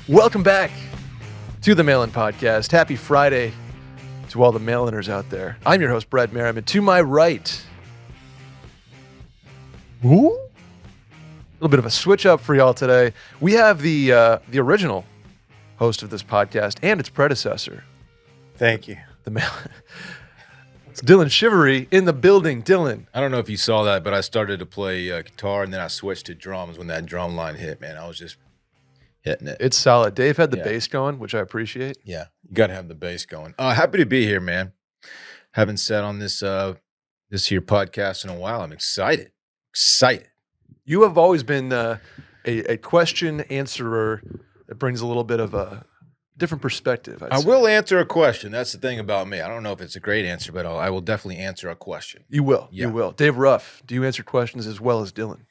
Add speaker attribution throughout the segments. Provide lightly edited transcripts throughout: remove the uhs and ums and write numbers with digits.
Speaker 1: Welcome back to the Mail-In Podcast. Happy Friday to all the mail-inners out there. I'm your host, Brett Merriman. To my right, a little bit of a switch up for y'all today. We have the original host of this podcast and its predecessor.
Speaker 2: Thank you.
Speaker 1: It's Dillon Cheverere in the building. Dillon.
Speaker 3: I don't know if you saw that, but I started to play guitar and then I switched to drums when that drum line hit, man. I was just hitting it.
Speaker 1: It's solid. Dave had the bass going, which I appreciate.
Speaker 3: Yeah, you got to have the bass going. Happy to be here, man. Haven't sat on this here podcast in a while. I'm excited.
Speaker 1: You have always been a question answerer that brings a little bit of a different perspective.
Speaker 3: I will answer a question. That's the thing about me. I don't know if it's a great answer, but I will definitely answer a question.
Speaker 1: You will.
Speaker 3: Yeah.
Speaker 1: You will. Dave Ruff, do you answer questions as well as Dillon?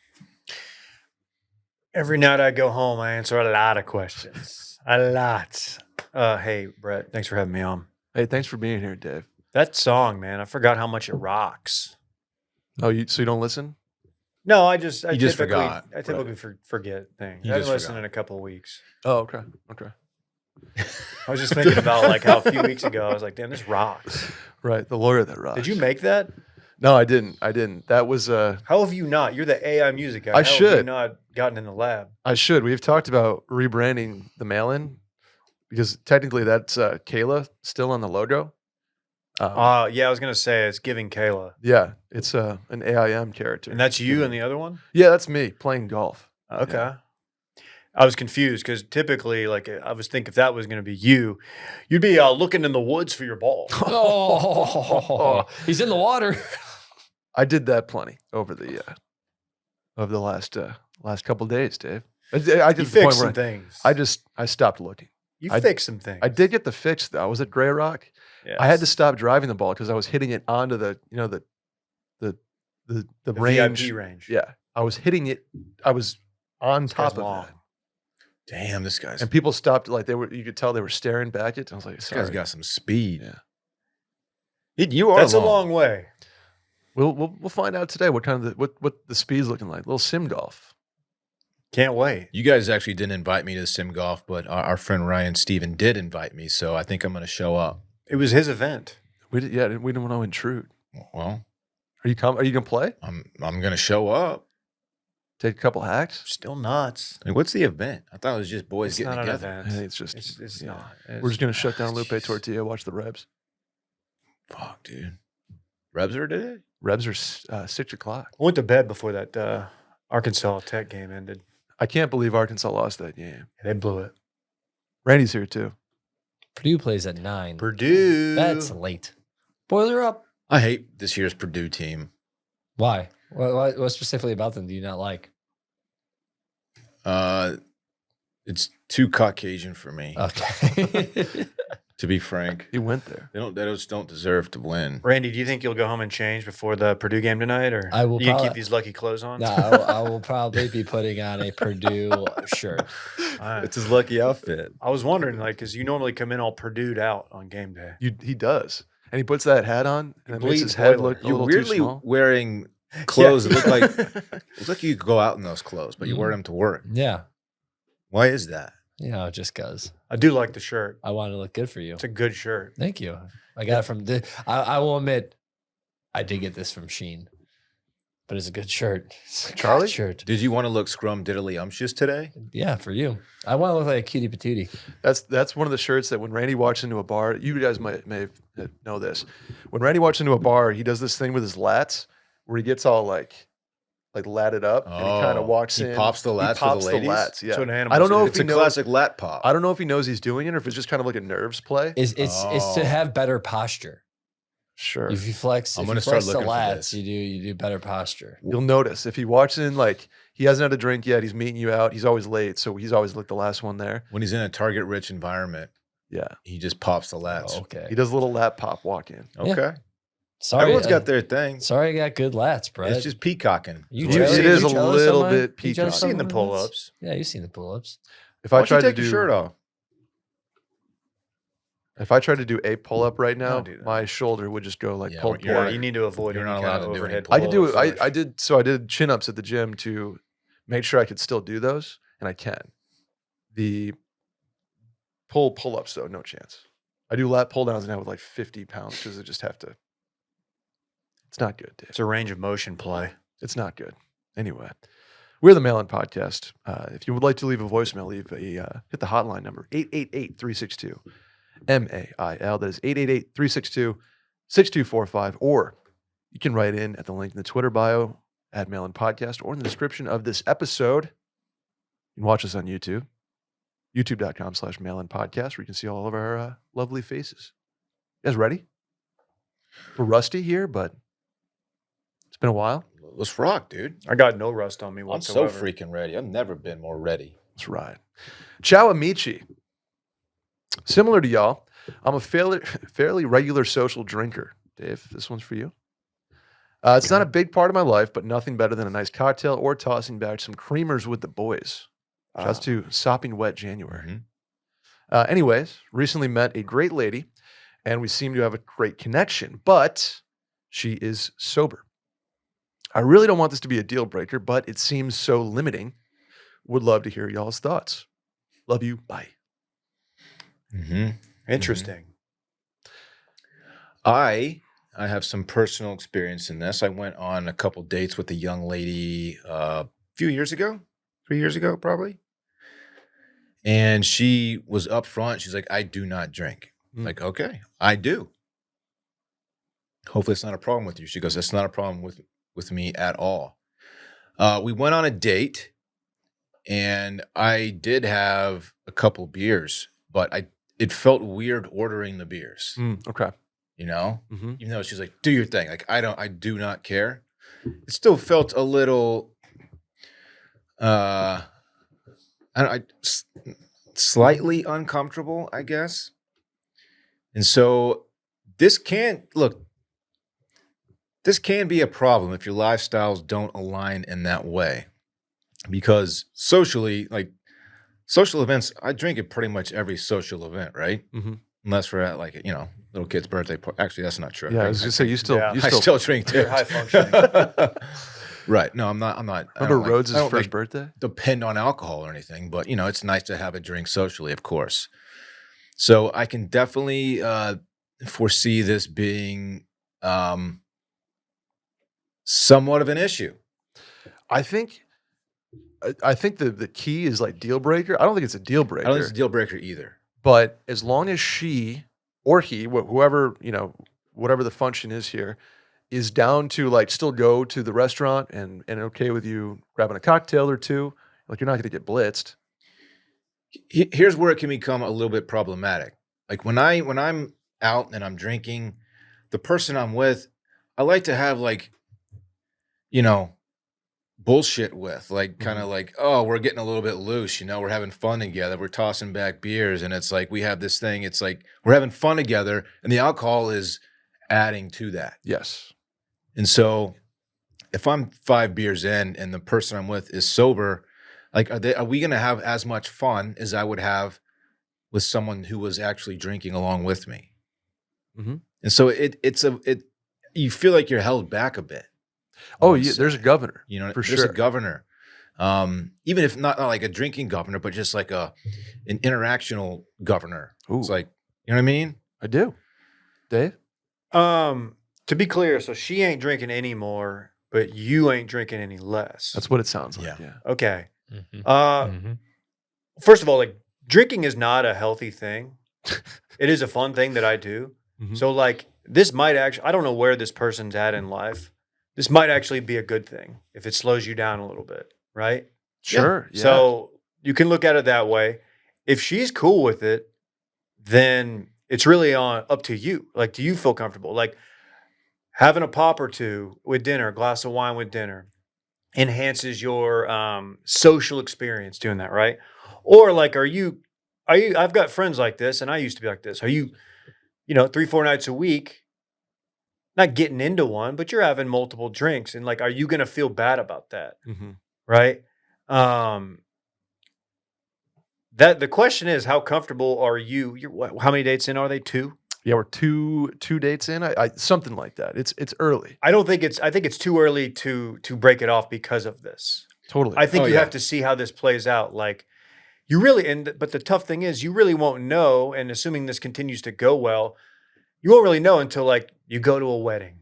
Speaker 2: Every night I go home, I answer a lot of questions. A lot. Hey, Brett, thanks for having me on.
Speaker 1: Hey, thanks for being here, Dave.
Speaker 2: That song, man, I forgot how much it rocks.
Speaker 1: Oh, so you don't listen?
Speaker 2: No, I
Speaker 3: just
Speaker 2: typically
Speaker 3: forgot.
Speaker 2: I typically forget things.
Speaker 3: You
Speaker 2: I haven't
Speaker 3: just
Speaker 2: listened
Speaker 3: forgot.
Speaker 2: in a couple of weeks.
Speaker 1: Oh, okay.
Speaker 2: I was just thinking about like how a few weeks ago I was like, damn, this rocks.
Speaker 1: Right, the lawyer that rocks.
Speaker 2: Did you make that?
Speaker 1: No, I didn't. That was
Speaker 2: How have you not? You're the AI music guy.
Speaker 1: I
Speaker 2: How have
Speaker 1: should.
Speaker 2: you not gotten in the lab?
Speaker 1: I should. We've talked about rebranding the mail-in because technically that's Kayla still on the logo.
Speaker 2: Yeah, I was gonna say it's giving Kayla.
Speaker 1: Yeah, it's an AIM character.
Speaker 2: And that's you and the other one?
Speaker 1: Yeah, that's me playing golf.
Speaker 2: Okay.
Speaker 1: Yeah.
Speaker 2: I was confused because typically, like, I was thinking if that was going to be you, you'd be looking in the woods for your ball.
Speaker 4: Oh, he's in the water.
Speaker 1: I did that plenty over the last couple of days, Dave. I
Speaker 2: You fixed some things.
Speaker 1: I stopped looking.
Speaker 2: You
Speaker 1: I-
Speaker 2: fixed some things.
Speaker 1: I did get the fix though. I was at Grey Rock.
Speaker 2: Yes.
Speaker 1: I had to stop driving the ball because I was hitting it onto the
Speaker 2: the
Speaker 1: range.
Speaker 2: VIP range.
Speaker 1: Yeah, I was hitting it. I was on
Speaker 2: This
Speaker 1: top
Speaker 2: guy's
Speaker 1: of
Speaker 2: long.
Speaker 1: that,
Speaker 3: Damn, this guy's
Speaker 1: and people stopped. Like you could tell they were staring back at it. I was like,
Speaker 3: this
Speaker 1: sorry.
Speaker 3: guy's got some speed.
Speaker 1: Yeah.
Speaker 3: You are
Speaker 2: That's a long way.
Speaker 1: We'll find out today what kind of what the speed's looking like. A little sim golf.
Speaker 2: Can't wait.
Speaker 3: You guys actually didn't invite me to sim golf, but our friend Ryan Steven did invite me, so I think I'm going to show up.
Speaker 2: It was his event.
Speaker 1: We didn't want to intrude.
Speaker 3: Well,
Speaker 1: Are you gonna play?
Speaker 3: I'm going to show up.
Speaker 1: Take a couple hacks.
Speaker 2: Still nuts.
Speaker 3: I mean, what's the event? I thought it was just boys
Speaker 2: It's
Speaker 3: getting
Speaker 2: not an
Speaker 3: together.
Speaker 1: I
Speaker 2: event.
Speaker 1: think it's just
Speaker 2: It's
Speaker 1: yeah.
Speaker 2: not.
Speaker 1: We're just gonna shut down
Speaker 3: Oh,
Speaker 1: Lupe
Speaker 3: Jesus.
Speaker 1: Tortilla. Watch the Rebs.
Speaker 3: Fuck, dude. Rebs are today?
Speaker 1: Rebs are 6 o'clock.
Speaker 2: I went to bed before that Arkansas Tech game ended.
Speaker 1: I can't believe Arkansas lost that game.
Speaker 2: They blew it.
Speaker 1: Randy's here too.
Speaker 4: Purdue plays at 9.
Speaker 2: Purdue.
Speaker 4: That's late. Boiler up.
Speaker 3: I hate this year's Purdue team.
Speaker 4: Why? What specifically about them do you not like?
Speaker 3: It's too Caucasian for me,
Speaker 4: Okay.
Speaker 3: to be frank.
Speaker 1: He went there.
Speaker 3: They just don't deserve to win.
Speaker 2: Randy, do you think you'll go home and change before the Purdue game tonight, or
Speaker 4: I will
Speaker 2: you can keep
Speaker 4: probably-
Speaker 2: these lucky clothes on?
Speaker 4: No, I will probably be putting on a Purdue shirt.
Speaker 2: All right.
Speaker 3: his lucky outfit.
Speaker 2: I was wondering, like, because you normally come in all Purdue'd out on game day.
Speaker 1: He does, and he puts that hat on, and it makes
Speaker 2: Bleeds
Speaker 1: his head
Speaker 2: boiler.
Speaker 1: look a
Speaker 3: You're
Speaker 1: little too
Speaker 3: weirdly
Speaker 1: small.
Speaker 3: wearing clothes
Speaker 2: Yeah.
Speaker 3: that look like you could go out in those clothes, but you wear them to work.
Speaker 4: Yeah.
Speaker 3: Why is that?
Speaker 4: You know, just because
Speaker 2: I do like the shirt.
Speaker 4: I want to look good for you.
Speaker 2: It's a good shirt.
Speaker 4: Thank you. I got it from I will admit, I did get this from Sheen, but it's a good shirt. It's a good
Speaker 1: Charlie?
Speaker 4: shirt.
Speaker 3: Did you want to look scrum diddly umptious today?
Speaker 4: Yeah, for you. I want to look like a cutie patootie.
Speaker 1: That's one of the shirts that when Randy walks into a bar, you guys may know this. When Randy walks into a bar, he does this thing with his lats where he gets all like latted up and he kind of walks
Speaker 3: he
Speaker 1: in.
Speaker 3: pops the lats
Speaker 1: He pops
Speaker 3: for the ladies.
Speaker 1: lats. Yeah.
Speaker 2: That's what
Speaker 1: I
Speaker 2: animals
Speaker 1: don't know
Speaker 2: do.
Speaker 1: if
Speaker 3: It's
Speaker 1: he
Speaker 3: a
Speaker 1: knows.
Speaker 3: classic lat pop.
Speaker 1: I don't know if he knows he's doing it or if it's just kind of like a nerves play.
Speaker 4: It's to have better posture.
Speaker 1: Sure.
Speaker 4: If you flex,
Speaker 3: I'm
Speaker 4: if
Speaker 3: gonna
Speaker 4: you
Speaker 3: start
Speaker 4: flex the
Speaker 3: looking for
Speaker 4: lats,
Speaker 3: this.
Speaker 4: you do better posture.
Speaker 1: You'll notice if he walks in like he hasn't had a drink yet, he's meeting you out. He's always late, so he's always like the last one there.
Speaker 3: When he's in a target-rich environment,
Speaker 1: Yeah.
Speaker 3: he just pops the lats.
Speaker 4: Oh, okay.
Speaker 1: He does a little lap pop walk in.
Speaker 4: Yeah.
Speaker 3: Okay.
Speaker 4: Sorry,
Speaker 3: Everyone's got their thing.
Speaker 4: Sorry, I got good lats, bro.
Speaker 3: It's just peacocking.
Speaker 4: You
Speaker 1: It
Speaker 4: jealous-
Speaker 1: is
Speaker 4: you
Speaker 1: a
Speaker 4: jealous of
Speaker 1: little
Speaker 4: my-
Speaker 1: bit
Speaker 4: you jealous
Speaker 1: peacock.
Speaker 4: of
Speaker 2: Seen the
Speaker 4: my
Speaker 2: pull-ups.
Speaker 4: lats? Yeah, you've seen the pull-ups.
Speaker 1: If
Speaker 3: Why
Speaker 1: I
Speaker 3: don't you
Speaker 1: tried to
Speaker 3: take
Speaker 1: do
Speaker 3: your shirt off?
Speaker 1: If I tried to do a pull up right now,
Speaker 2: Don't do that.
Speaker 1: my shoulder would just go like
Speaker 3: Yeah,
Speaker 1: pulled
Speaker 3: you're
Speaker 1: pork.
Speaker 2: Yeah, you need to avoid
Speaker 3: You're
Speaker 2: any
Speaker 3: not
Speaker 2: kind
Speaker 3: allowed
Speaker 2: of
Speaker 3: to do any
Speaker 2: overhead.
Speaker 1: I could do it.
Speaker 2: pull-ups.
Speaker 1: I did chin ups at the gym to make sure I could still do those, and I can. The Pull-ups, though, no chance. I do lat pull-downs now with like 50 pounds because I just have to. It's not good, Dave.
Speaker 2: It's a range of motion play.
Speaker 1: It's not good. Anyway, we're the Mail-In Podcast. If you would like to leave a voicemail, hit the hotline number, 888-362-MAIL. That is 888-362-6245. Or you can write in at the link in the Twitter bio at Mail-In Podcast or in the description of this episode. You can watch us on YouTube, youtube.com/Mail-In Podcast, where you can see all of our lovely faces. You guys ready? We're rusty here, but it's been a while.
Speaker 3: Let's rock, dude.
Speaker 2: I got no rust on me
Speaker 3: I'm
Speaker 2: whatsoever.
Speaker 3: so freaking ready. I've never been more ready.
Speaker 1: That's right. Ciao amici. Similar to y'all, I'm a fairly regular social drinker. Dave, this one's for you. It's not a big part of my life, but nothing better than a nice cocktail or tossing back some creamers with the boys. Shouts to Sopping Wet January. Anyways, recently met a great lady, and we seem to have a great connection, but she is sober. I really don't want this to be a deal breaker, but it seems so limiting. Would love to hear y'all's thoughts. Love you. Bye.
Speaker 2: Interesting.
Speaker 3: I have some personal experience in this. I went on a couple dates with a young lady a few years ago, 3 years ago, probably. And she was upfront. She's like, I do not drink. Like, okay, I do. Hopefully it's not a problem with you. She goes, that's not a problem with me at all. We went on a date and I did have a couple beers, but it felt weird ordering the beers.
Speaker 1: Okay.
Speaker 3: You know, even though she's like, do your thing. Like, I do not care. It still felt a little, slightly uncomfortable, I guess. And so this can be a problem if your lifestyles don't align in that way. Because socially, like social events, I drink at pretty much every social event, right? Unless we're at like, little kid's birthday party. Actually, that's not true.
Speaker 1: Yeah, I was going to say, you still
Speaker 3: drink too.
Speaker 2: You're high functioning.
Speaker 3: Right. No, I'm not.
Speaker 1: Remember Rhodes' first birthday?
Speaker 3: Depend on alcohol or anything, but it's nice to have a drink socially, of course. So I can definitely foresee this being somewhat of an issue.
Speaker 1: I think the key is like deal breaker. I don't think it's a deal breaker.
Speaker 3: I don't think it's a deal breaker either.
Speaker 1: But as long as she or he, whoever, whatever the function is here, is down to like still go to the restaurant and okay with you grabbing a cocktail or two, like you're not going to get blitzed.
Speaker 3: Here's where it can become a little bit problematic. Like when I'm out and I'm drinking, the person I'm with, I like to have like, bullshit with, like kind of like, oh, we're getting a little bit loose, we're having fun together, we're tossing back beers, and it's like we have this thing, it's like we're having fun together, and the alcohol is adding to that.
Speaker 1: Yes.
Speaker 3: And so if I'm 5 beers in and the person I'm with is sober, like are we going to have as much fun as I would have with someone who was actually drinking along with me? And so you feel like you're held back a bit.
Speaker 1: Oh, yeah, there's a governor. For
Speaker 3: there's
Speaker 1: sure.
Speaker 3: a governor. Even if not like a drinking governor, but just like an interactional governor.
Speaker 1: Ooh.
Speaker 3: It's like, you know what I mean?
Speaker 1: I do. Dave?
Speaker 2: To be clear, so she ain't drinking anymore, but you ain't drinking any less.
Speaker 1: That's what it sounds like. Yeah.
Speaker 2: Okay. First of all, like drinking is not a healthy thing. It is a fun thing that I do. So like this might actually, I don't know where this person's at in life. This might actually be a good thing if it slows you down a little bit, right?
Speaker 1: Sure. Yeah.
Speaker 2: So you can look at it that way. If she's cool with it, then it's really up to you. Like, do you feel comfortable? Like having a pop or two with dinner, a glass of wine with dinner enhances your social experience doing that, right? Or like, are you, I've got friends like this and I used to be like this. Are you, 3-4 nights a week, not getting into one, but you're having multiple drinks, and like, are you going to feel bad about that? Right? That the question is, how comfortable are you? How many dates in are they? 2?
Speaker 1: Yeah, we're two dates in. I something like that. It's early.
Speaker 2: I think it's too early to break it off because of this.
Speaker 1: Totally.
Speaker 2: I think you have to see how this plays out. Like, you really, but the tough thing is you really won't know. And assuming this continues to go well, you won't really know until like you go to a wedding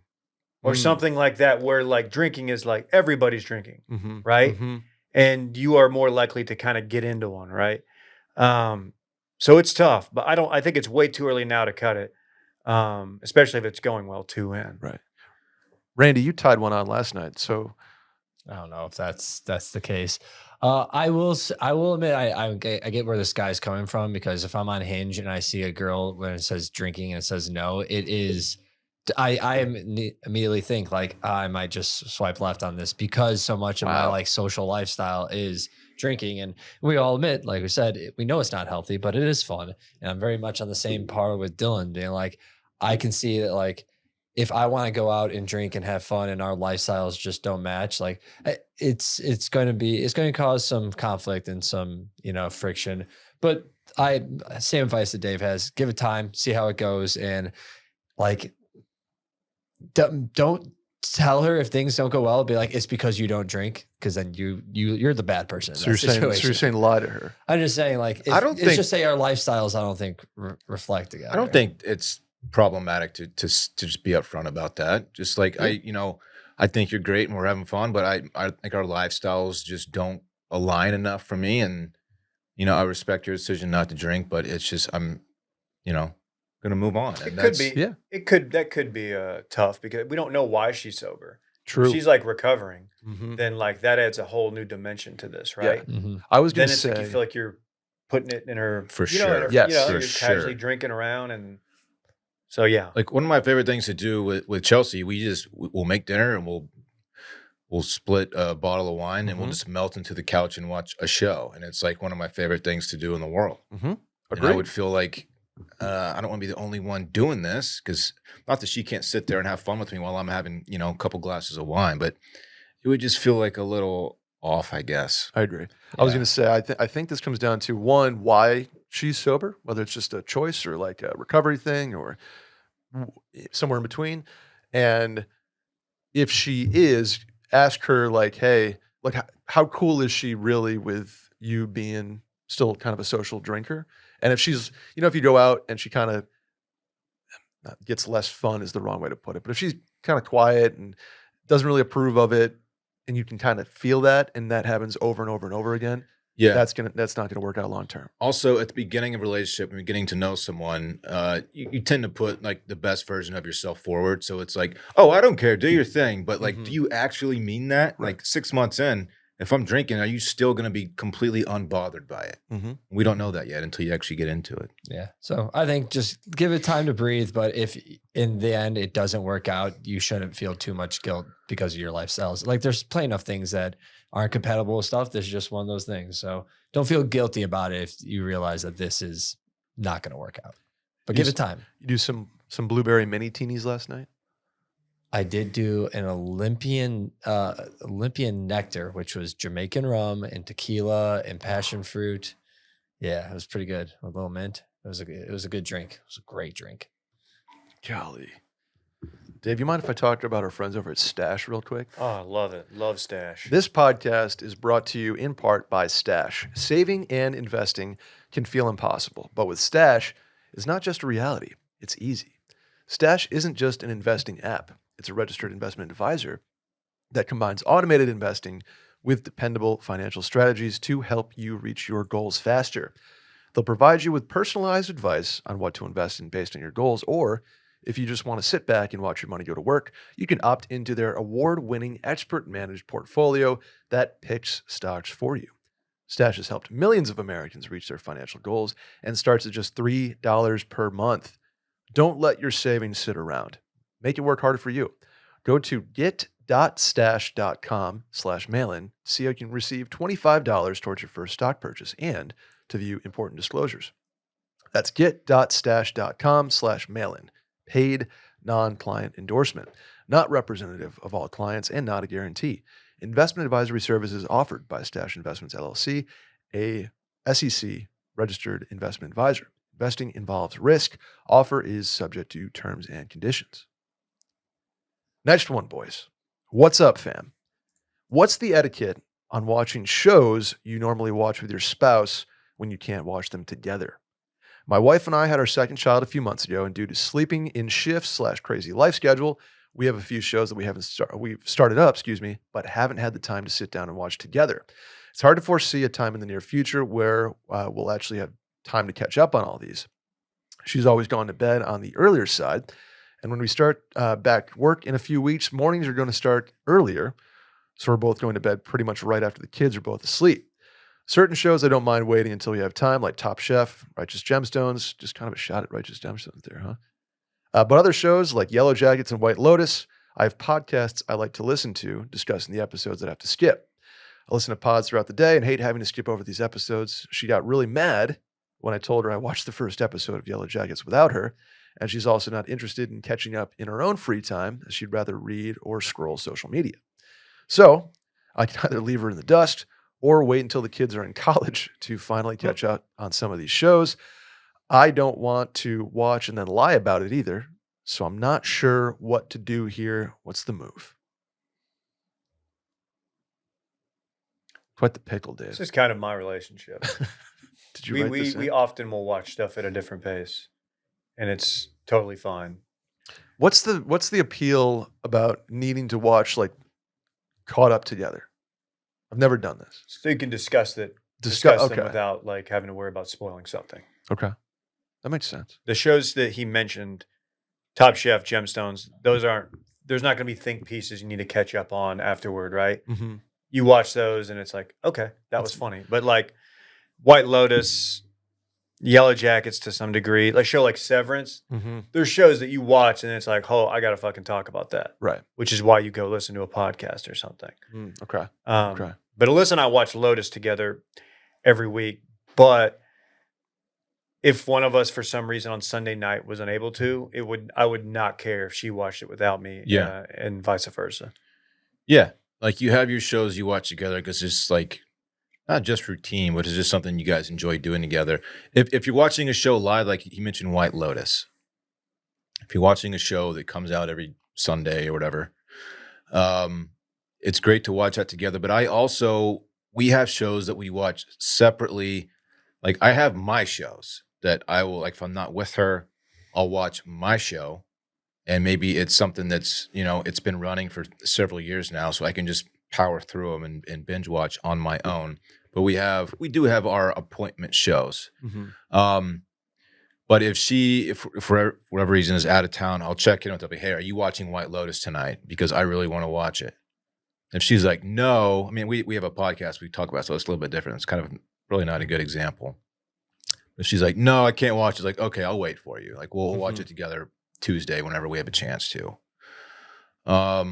Speaker 2: or something like that, where like drinking is like everybody's drinking, right? And you are more likely to kind of get into one, right? So it's tough, but I think it's way too early now to cut it. Especially if it's going well too in.
Speaker 1: Right. Randy, you tied one on last night. So
Speaker 4: I don't know if that's the case. I will admit I get where this guy's coming from, because if I'm on Hinge and I see a girl when it says drinking and it says no, it is. I immediately think like I might just swipe left on this, because so much of my like social lifestyle is drinking, and we all admit, like we said, we know it's not healthy, but it is fun, and I'm very much on the same par with Dillon, being like, I can see that like if I want to go out and drink and have fun and our lifestyles just don't match, like it's going to cause some conflict and some, friction. But same advice that Dave has: give it time, see how it goes, and like don't tell her if things don't go well. Be like, it's because you don't drink, because then you're the bad person.
Speaker 1: So you're saying lie to her.
Speaker 4: I'm just saying, like, just say our lifestyles, I don't think reflect together.
Speaker 3: I don't think it's problematic to just be upfront about that. Just like I think you're great and we're having fun, but I think our lifestyles just don't align enough for me. And I respect your decision not to drink, but it's just I'm gonna move on. And
Speaker 2: that could be tough, because we don't know why she's sober.
Speaker 1: True.
Speaker 2: If she's like recovering, then like that adds a whole new dimension to this, right?
Speaker 1: Yeah. I was gonna say,
Speaker 2: like you feel like you're putting it in her
Speaker 3: for sure.
Speaker 2: You're casually drinking around, and so yeah.
Speaker 3: Like one of my favorite things to do with Chelsea, we'll make dinner and we'll split a bottle of wine and we'll just melt into the couch and watch a show, and it's like one of my favorite things to do in the world. And I would feel like I don't want to be the only one doing this, because not that she can't sit there and have fun with me while I'm having a couple glasses of wine, but it would just feel like a little off, I guess.
Speaker 1: I agree. I was going to say, I think this comes down to, one, why she's sober, whether it's just a choice or like a recovery thing or somewhere in between. And if she is, ask her like, hey, like how cool is she really with you being still kind of a social drinker? And if she's, if you go out and she kind of gets less fun is the wrong way to put it, but if she's kind of quiet and doesn't really approve of it, and you can kind of feel that, and that happens over and over and over again, that's not gonna work out long term.
Speaker 3: Also, at the beginning of a relationship, when you're getting to know someone, you tend to put like the best version of yourself forward. So it's like, oh, I don't care, do your thing, but like, do you actually mean that? Right. Like 6 months in, if I'm drinking, are you still going to be completely unbothered by it? We don't know that yet until you actually get into it.
Speaker 4: Yeah. So I think just give it time to breathe. But if in the end it doesn't work out, you shouldn't feel too much guilt because of your lifestyles. Like there's plenty of things that aren't compatible with stuff. This is just one of those things. So don't feel guilty about it if you realize that this is not going to work out. But give it time.
Speaker 1: You do some blueberry mini teenies last night?
Speaker 4: I did do an Olympian nectar, which was Jamaican rum and tequila and passion fruit. Yeah, it was pretty good. A little mint. It was a good drink. It was a great drink.
Speaker 1: Golly. Dave, you mind if I talk about our friends over at Stash real quick?
Speaker 2: Oh, I love it. Love Stash.
Speaker 1: This podcast is brought to you in part by Stash. Saving and investing can feel impossible, but with Stash, it's not just a reality. It's easy. Stash isn't just an investing app. It's a registered investment advisor that combines automated investing with dependable financial strategies to help you reach your goals faster. They'll provide you with personalized advice on what to invest in based on your goals, or if you just want to sit back and watch your money go to work, you can opt into their award-winning expert-managed portfolio that picks stocks for you. Stash has helped millions of Americans reach their financial goals and starts at just $3 per month. Don't let your savings sit around. Make it work harder for you. Go to get.stash.com/mailin, see how you can receive $25 towards your first stock purchase and to view important disclosures. That's get.stash.com/mailin. Paid non-client endorsement. Not representative of all clients and not a guarantee. Investment advisory services offered by Stash Investments, LLC, a SEC registered investment advisor. Investing involves risk. Offer is subject to terms and conditions. Next one, boys. What's up, fam? What's the etiquette on watching shows you normally watch with your spouse when you can't watch them together. My wife and I had our second child a few months ago, and due to sleeping in shifts / crazy life schedule, we have a few shows that we've started up, but haven't had the time to sit down and watch together. It's hard to foresee a time in the near future where we'll actually have time to catch up on all these. She's always gone to bed on the earlier side, and when we start back work in a few weeks, mornings are going to start earlier, so we're both going to bed pretty much right after the kids are both asleep. Certain shows I don't mind waiting until we have time, like Top Chef, Righteous Gemstones. Just kind of a shot at Righteous Gemstones there, huh? But other shows like Yellow Jackets and White Lotus, I have podcasts I like to listen to discussing the episodes that I have to skip. I listen to pods throughout the day and hate having to skip over these episodes. She got really mad when I told her I watched the first episode of Yellow Jackets without her, and she's also not interested in catching up in her own free time, as she'd rather read or scroll social media. So I can either leave her in the dust or wait until the kids are in college to finally catch up on some of these shows. I don't want to watch and then lie about it either, so I'm not sure what to do here. What's the move? Quite the pickle, Dave.
Speaker 2: This is kind of my relationship.
Speaker 1: Did you write this in?
Speaker 2: We often will watch stuff at a different pace, and it's totally fine.
Speaker 1: What's the appeal about needing to watch like caught up together? I've never done this.
Speaker 2: So you can discuss them
Speaker 1: Okay.
Speaker 2: without like having to worry about spoiling something.
Speaker 1: Okay. That makes sense.
Speaker 2: The shows that he mentioned, Top Chef, Gemstones, there's not going to be think pieces you need to catch up on afterward, right?
Speaker 1: Mm-hmm.
Speaker 2: You watch those and it's like, okay, that was funny. But like White Lotus, Yellow Jackets to some degree, like show like Severance, there's shows that you watch and it's like, oh, I got to fucking talk about that.
Speaker 1: Right.
Speaker 2: Which is why you go listen to a podcast or something.
Speaker 1: Okay.
Speaker 2: Okay. But Alyssa and I watch Lotus together every week. But if one of us, for some reason, on Sunday night was unable to, I would not care if she watched it without me.
Speaker 3: Yeah.
Speaker 2: And vice versa.
Speaker 3: Yeah. Like you have your shows you watch together because it's like not just routine, but it's just something you guys enjoy doing together. If you're watching a show live, like he mentioned White Lotus, if you're watching a show that comes out every Sunday or whatever, it's great to watch that together. But we have shows that we watch separately. Like I have my shows that I will, like if I'm not with her, I'll watch my show. And maybe it's something that's, it's been running for several years now, so I can just power through them and binge watch on my own. But we do have our appointment shows. But if for whatever reason is out of town, I'll check in with her. Hey, are you watching White Lotus tonight? Because I really want to watch it. If she's like, no, I mean, we have a podcast we talk about, so it's a little bit different. It's kind of really not a good example. If she's like, no, I can't watch it. It's like, okay, I'll wait for you. Like we'll watch it together Tuesday whenever we have a chance to. But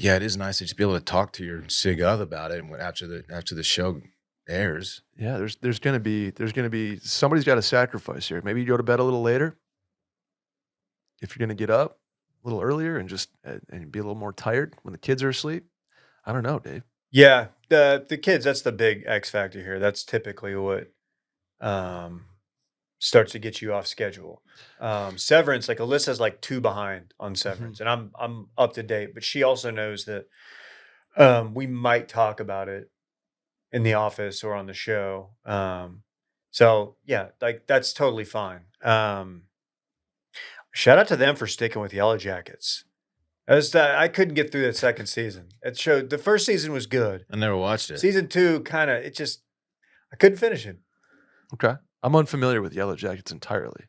Speaker 3: yeah, it is nice to just be able to talk to your sig oth about it after the show airs.
Speaker 1: Yeah, there's gonna be somebody's got to sacrifice here. Maybe you go to bed a little later if you're gonna get up a little earlier and just and be a little more tired when the kids are asleep. I don't know, Dave.
Speaker 2: Yeah, the kids, that's the big X factor here. That's typically what starts to get you off schedule. Severance, like Alyssa's like 2 behind on Severance, and I'm up to date, but she also knows that we might talk about it in the office or on the show. So yeah, like that's totally fine. Shout out to them for sticking with Yellow Jackets. I couldn't get through that second season. The first season was good.
Speaker 3: I never watched it.
Speaker 2: Season 2 I couldn't finish it.
Speaker 1: Okay. I'm unfamiliar with Yellow Jackets entirely.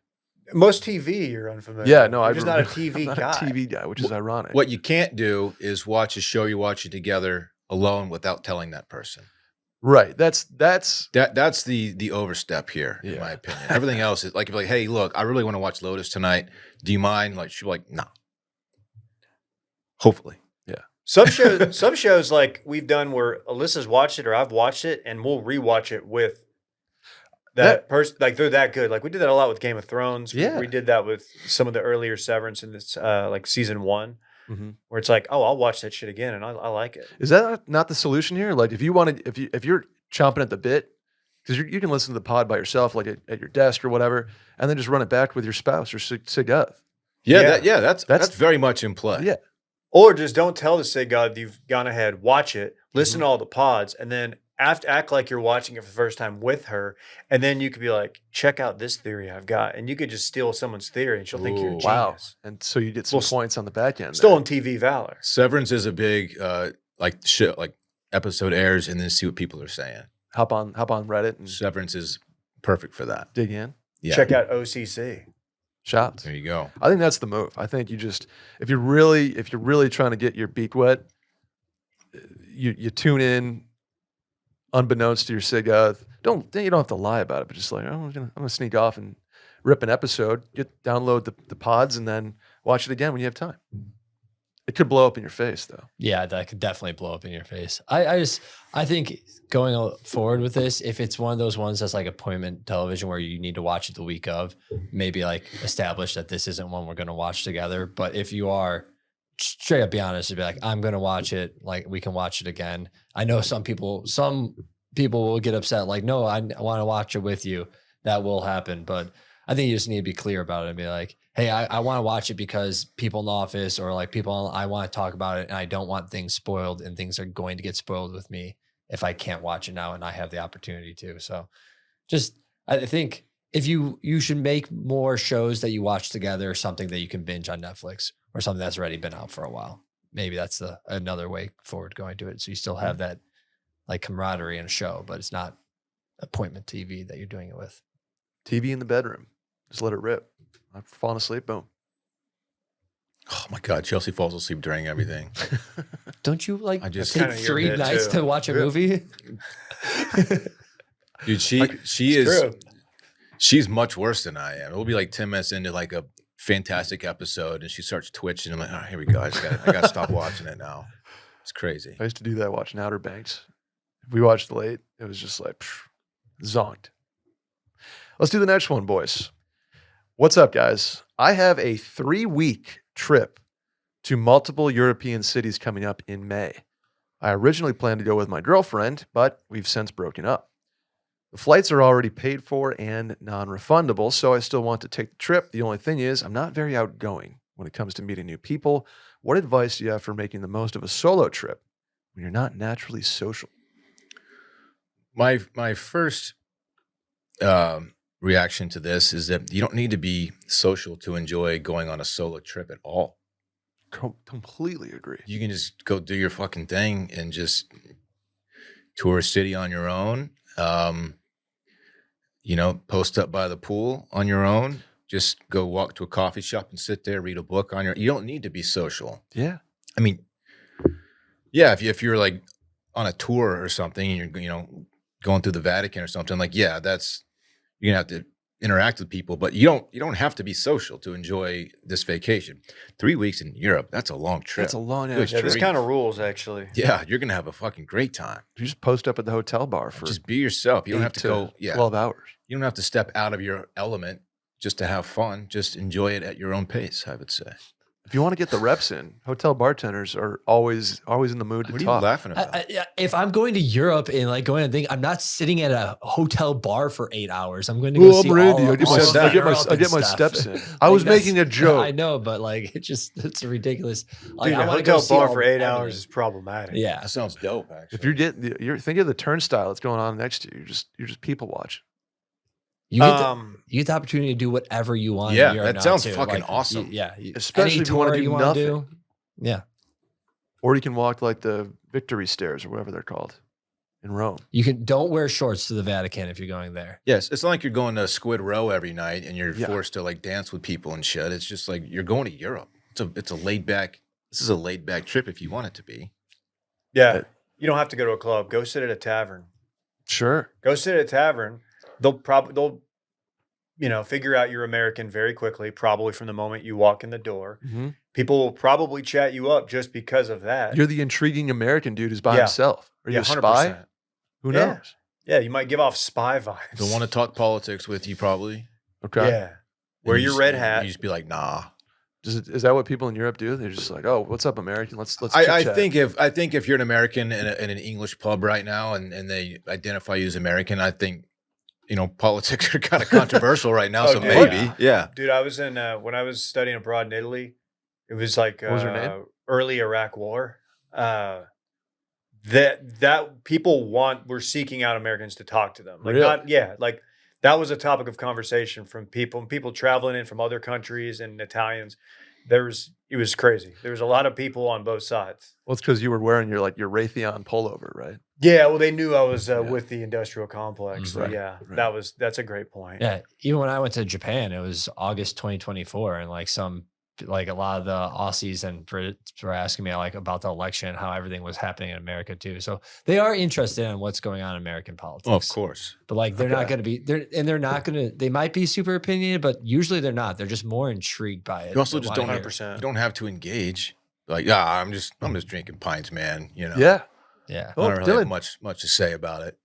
Speaker 2: Most TV you're unfamiliar.
Speaker 1: Yeah, no,
Speaker 2: I'm just not a TV
Speaker 1: I'm
Speaker 2: guy.
Speaker 1: not a TV guy, which is ironic.
Speaker 3: What you can't do is watch a show you're watching together alone without telling that person.
Speaker 1: Right. That's
Speaker 3: the overstep here, in my opinion. Everything else is like, if you're like, hey, look, I really want to watch Lotus tonight. Do you mind? Like, she'll be like, no. Hopefully.
Speaker 1: Yeah.
Speaker 2: Some shows like we've done where Alyssa's watched it or I've watched it and we'll rewatch it with that person. Like they're that good. Like we did that a lot with Game of Thrones.
Speaker 1: Yeah.
Speaker 2: We did that with some of the earlier Severance in this like season 1. Where it's like, oh, I'll watch that shit again, and I like it.
Speaker 1: Is that not the solution here? Like, if you're chomping at the bit, because you can listen to the pod by yourself, like at your desk or whatever, and then just run it back with your spouse or sig oth.
Speaker 3: That's very much in play.
Speaker 1: Yeah.
Speaker 2: Or just don't tell the sig oth you've gone ahead, watch it, listen to all the pods, and then act like you're watching it for the first time with her, and then you could be like, check out this theory I've got, and you could just steal someone's theory, and she'll think you're a
Speaker 3: Ooh.
Speaker 2: genius.
Speaker 1: Wow. And so you get some
Speaker 2: Well,
Speaker 1: points on the back end.
Speaker 2: Stolen TV valor.
Speaker 3: Severance is a big episode airs and then see what people are saying.
Speaker 1: Hop on Reddit and
Speaker 3: Severance is perfect for that.
Speaker 1: dig in.
Speaker 3: Yeah.
Speaker 2: Check out OCC.
Speaker 1: Shots.
Speaker 3: There you go.
Speaker 1: I think that's the move. I think you just if you're really trying to get your beak wet, you tune in unbeknownst to your SIGA. You don't have to lie about it, but just like I'm gonna sneak off and rip an episode, download the pods, and then watch it again when you have time. It could blow up in your face though.
Speaker 4: Yeah, that could definitely blow up in your face. I think going forward with this, if it's one of those ones that's like appointment television where you need to watch it the week of, maybe like establish that this isn't one we're going to watch together. But if you are, straight up be honest and be like, I'm going to watch it, like we can watch it again. I know some people will get upset, like, no, I want to watch it with you. That will happen. But I think you just need to be clear about it and be like, hey, I want to watch it because people in the office or like I want to talk about it and I don't want things spoiled, and things are going to get spoiled with me if I can't watch it now and I have the opportunity to. So I think if you should make more shows that you watch together, or something that you can binge on Netflix or something that's already been out for a while. Maybe that's another way forward going to it. So you still have that like camaraderie in a show, but it's not appointment TV that you're doing it with.
Speaker 1: TV in the bedroom. Just let it rip. I've fallen asleep. Boom.
Speaker 3: Oh my God, Chelsea falls asleep during everything.
Speaker 4: Don't you like
Speaker 3: I just-
Speaker 4: take
Speaker 2: Kinda your
Speaker 4: 3
Speaker 2: bit,
Speaker 4: nights
Speaker 2: too.
Speaker 4: to watch a
Speaker 1: Yeah.
Speaker 4: movie?
Speaker 3: Dude, she's much worse than I am. It'll be like 10 minutes into like a fantastic episode and she starts twitching. I'm like, oh, here we go. I gotta stop watching it now. It's crazy.
Speaker 1: I used to do that watching Outer Banks. If we watched late, it was just like zonked. Let's do the next one, boys. What's up, guys? I have a 3-week trip to multiple European cities coming up in May. I originally planned to go with my girlfriend, but we've since broken up. The flights are already paid for and non-refundable, so I still want to take the trip. The only thing is, I'm not very outgoing when it comes to meeting new people. What advice do you have for making the most of a solo trip when you're not naturally social?
Speaker 3: My first reaction to this is that you don't need to be social to enjoy going on a solo trip at all.
Speaker 1: Completely agree.
Speaker 3: You can just go do your fucking thing and just tour a city on your own. Post up by the pool on your own. Just go walk to a coffee shop and sit there, read a book on your. You don't need to be social.
Speaker 1: Yeah.
Speaker 3: I mean, yeah, if you're like on a tour or something and you're going through the Vatican or something, like, yeah, you're gonna have to interact with people, but you don't have to be social to enjoy this vacation. 3 weeks in Europe, that's a long trip.
Speaker 1: That's a long
Speaker 3: Good
Speaker 1: ass
Speaker 2: Yeah,
Speaker 1: trip.
Speaker 2: there's kind of rules actually.
Speaker 3: Yeah, you're gonna have a fucking great time.
Speaker 1: You just post up at the hotel bar for
Speaker 3: Just be yourself. You don't
Speaker 1: 8
Speaker 3: have to go. Yeah,
Speaker 1: 12 hours.
Speaker 3: you don't have to step out of your element just to have fun. Just enjoy it at your own pace, I would say.
Speaker 1: If you want to get the reps in, hotel bartenders are always in the mood to
Speaker 3: What are you
Speaker 1: talk.
Speaker 3: laughing about?
Speaker 4: If I'm going to Europe and like going to think, I'm not sitting at a hotel bar for 8 hours. I'm going to go
Speaker 1: Well,
Speaker 4: see
Speaker 1: I'm Randy.
Speaker 4: all
Speaker 1: I get
Speaker 4: all
Speaker 1: my,
Speaker 4: of
Speaker 1: I get my,
Speaker 4: Europe
Speaker 1: I get
Speaker 4: and
Speaker 1: my
Speaker 4: stuff.
Speaker 1: steps in. I was
Speaker 4: that's-
Speaker 1: making a joke.
Speaker 4: I know, but like it's ridiculous. Like,
Speaker 2: Dude,
Speaker 4: I
Speaker 2: a
Speaker 4: wanna go
Speaker 2: hotel
Speaker 4: see
Speaker 2: bar
Speaker 4: all-
Speaker 2: for 8
Speaker 4: everything.
Speaker 2: hours is problematic.
Speaker 4: Yeah.
Speaker 3: That sounds dope, actually.
Speaker 1: If you're thinking of the turnstile that's going on next to you, you're just people watching.
Speaker 4: You get the opportunity to do whatever you want. in
Speaker 3: Yeah,
Speaker 4: Europe
Speaker 3: that
Speaker 4: now,
Speaker 3: sounds
Speaker 4: too.
Speaker 3: fucking
Speaker 4: Like,
Speaker 3: awesome.
Speaker 1: Especially
Speaker 4: any
Speaker 1: if you wanna
Speaker 4: tour
Speaker 1: do
Speaker 4: you wanna
Speaker 1: nothing.
Speaker 4: do. Yeah.
Speaker 1: Or you can walk like the Victory Stairs or whatever they're called in Rome.
Speaker 4: Don't wear shorts to the Vatican if you're going there.
Speaker 3: Yes, it's not like you're going to Squid Row every night and you're
Speaker 1: Yeah.
Speaker 3: forced to like dance with people and shit. It's just like you're going to Europe. It's a laid back. This is a laid back trip if you want it to be.
Speaker 2: Yeah. You don't have to go to a club. Go sit at a tavern.
Speaker 1: Sure.
Speaker 2: Go sit at a tavern. They'll figure out you're American very quickly, probably from the moment you walk in the door.
Speaker 1: Mm-hmm.
Speaker 2: People will probably chat you up just because of that.
Speaker 1: You're the intriguing American dude who's by
Speaker 2: Yeah.
Speaker 1: himself. Are you
Speaker 2: Yeah,
Speaker 1: a spy?
Speaker 2: 100%.
Speaker 1: Who
Speaker 2: Yeah.
Speaker 1: knows?
Speaker 2: Yeah, you might give off spy vibes.
Speaker 3: Don't want to talk politics with you, probably.
Speaker 1: Okay.
Speaker 2: Yeah. Wear
Speaker 3: And you
Speaker 2: your
Speaker 3: just-
Speaker 2: red hat.
Speaker 3: You just be like, nah.
Speaker 1: Is that what people in Europe do? They're just like, oh, what's up, American? Let's
Speaker 3: I
Speaker 1: chit-chat."
Speaker 3: think if you're an American in an English pub right now and they identify you as American, I think politics are kind of controversial right now.
Speaker 2: Oh,
Speaker 3: So
Speaker 2: dude.
Speaker 3: maybe, yeah.
Speaker 2: Dude, I was in when I was studying abroad in Italy. It was like
Speaker 1: What was her name?
Speaker 2: early Iraq War. that people were seeking out Americans to talk to them. Like
Speaker 1: Really?
Speaker 2: like that was a topic of conversation from people traveling in from other countries and Italians. It was crazy. There was a lot of people on both sides.
Speaker 1: Well, it's because you were wearing your Raytheon pullover, right?
Speaker 2: Yeah, well, they knew I was
Speaker 1: Yeah.
Speaker 2: with the industrial complex. So
Speaker 1: Right,
Speaker 2: yeah,
Speaker 1: right.
Speaker 2: that's a great point.
Speaker 4: Yeah, even when I went to Japan, it was August 2024, and like a lot of the Aussies and Brits were asking me like about the election and how everything was happening in America too. So they are interested in what's going on in American politics.
Speaker 3: Oh, of course.
Speaker 4: But like they're not
Speaker 1: Okay.
Speaker 4: going to be they're not going to. They might be super opinionated, but usually they're not. They're just more intrigued by it.
Speaker 3: You also
Speaker 4: They
Speaker 3: just
Speaker 4: wanna
Speaker 3: don't
Speaker 4: hear it.
Speaker 2: 100%.
Speaker 3: You don't have to engage. Like, yeah, I'm just drinking pints, man. You know.
Speaker 1: Yeah.
Speaker 4: Yeah.
Speaker 3: I
Speaker 1: Well,
Speaker 3: don't really have
Speaker 1: Dylan,
Speaker 3: much to say about it.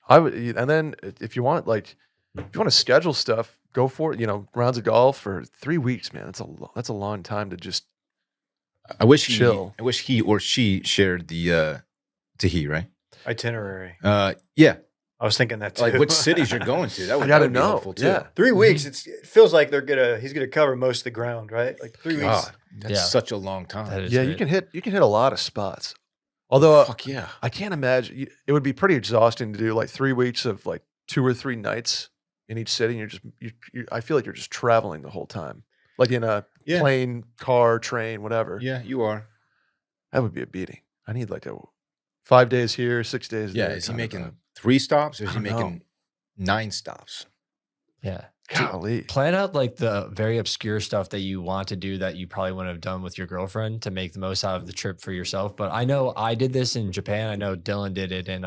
Speaker 1: I would, and then if you want, like, if you want to schedule stuff, go for it. Rounds of golf for 3 weeks, man. That's a long time to just.
Speaker 3: I wish
Speaker 1: Chill.
Speaker 3: I wish he or she shared the he, right?
Speaker 2: Itinerary.
Speaker 3: Yeah.
Speaker 2: I was thinking that too.
Speaker 3: Like which cities you're going to. That would,
Speaker 1: gotta
Speaker 3: that would be
Speaker 1: know.
Speaker 3: helpful too.
Speaker 1: Yeah.
Speaker 2: 3 weeks. It feels like he's gonna cover most of the ground, right? Like 3 weeks.
Speaker 3: God, that's
Speaker 4: Yeah.
Speaker 3: such a long
Speaker 4: That
Speaker 3: time.
Speaker 4: is
Speaker 1: Yeah,
Speaker 4: great.
Speaker 1: you can hit a lot of spots. Although
Speaker 3: Fuck yeah.
Speaker 1: I can't imagine it would be pretty exhausting to do like 3 weeks of like 2 or 3 nights in each city. And I feel like you're just traveling the whole time, like in a
Speaker 3: Yeah.
Speaker 1: plane, car, train, whatever.
Speaker 3: Yeah, you are.
Speaker 1: That would be a beating. I need like a 5 days here, 6 days
Speaker 3: Yeah.
Speaker 1: there.
Speaker 3: Is he
Speaker 1: kind of
Speaker 3: making 3 stops or is
Speaker 1: I
Speaker 3: he
Speaker 1: don't know.
Speaker 3: making 9 stops?
Speaker 4: Yeah.
Speaker 1: golly.
Speaker 4: Plan out like the very obscure stuff that you want to do that you probably wouldn't have done with your girlfriend to make the most out of the trip for yourself. But I know I did this in Japan. I know Dylan did it in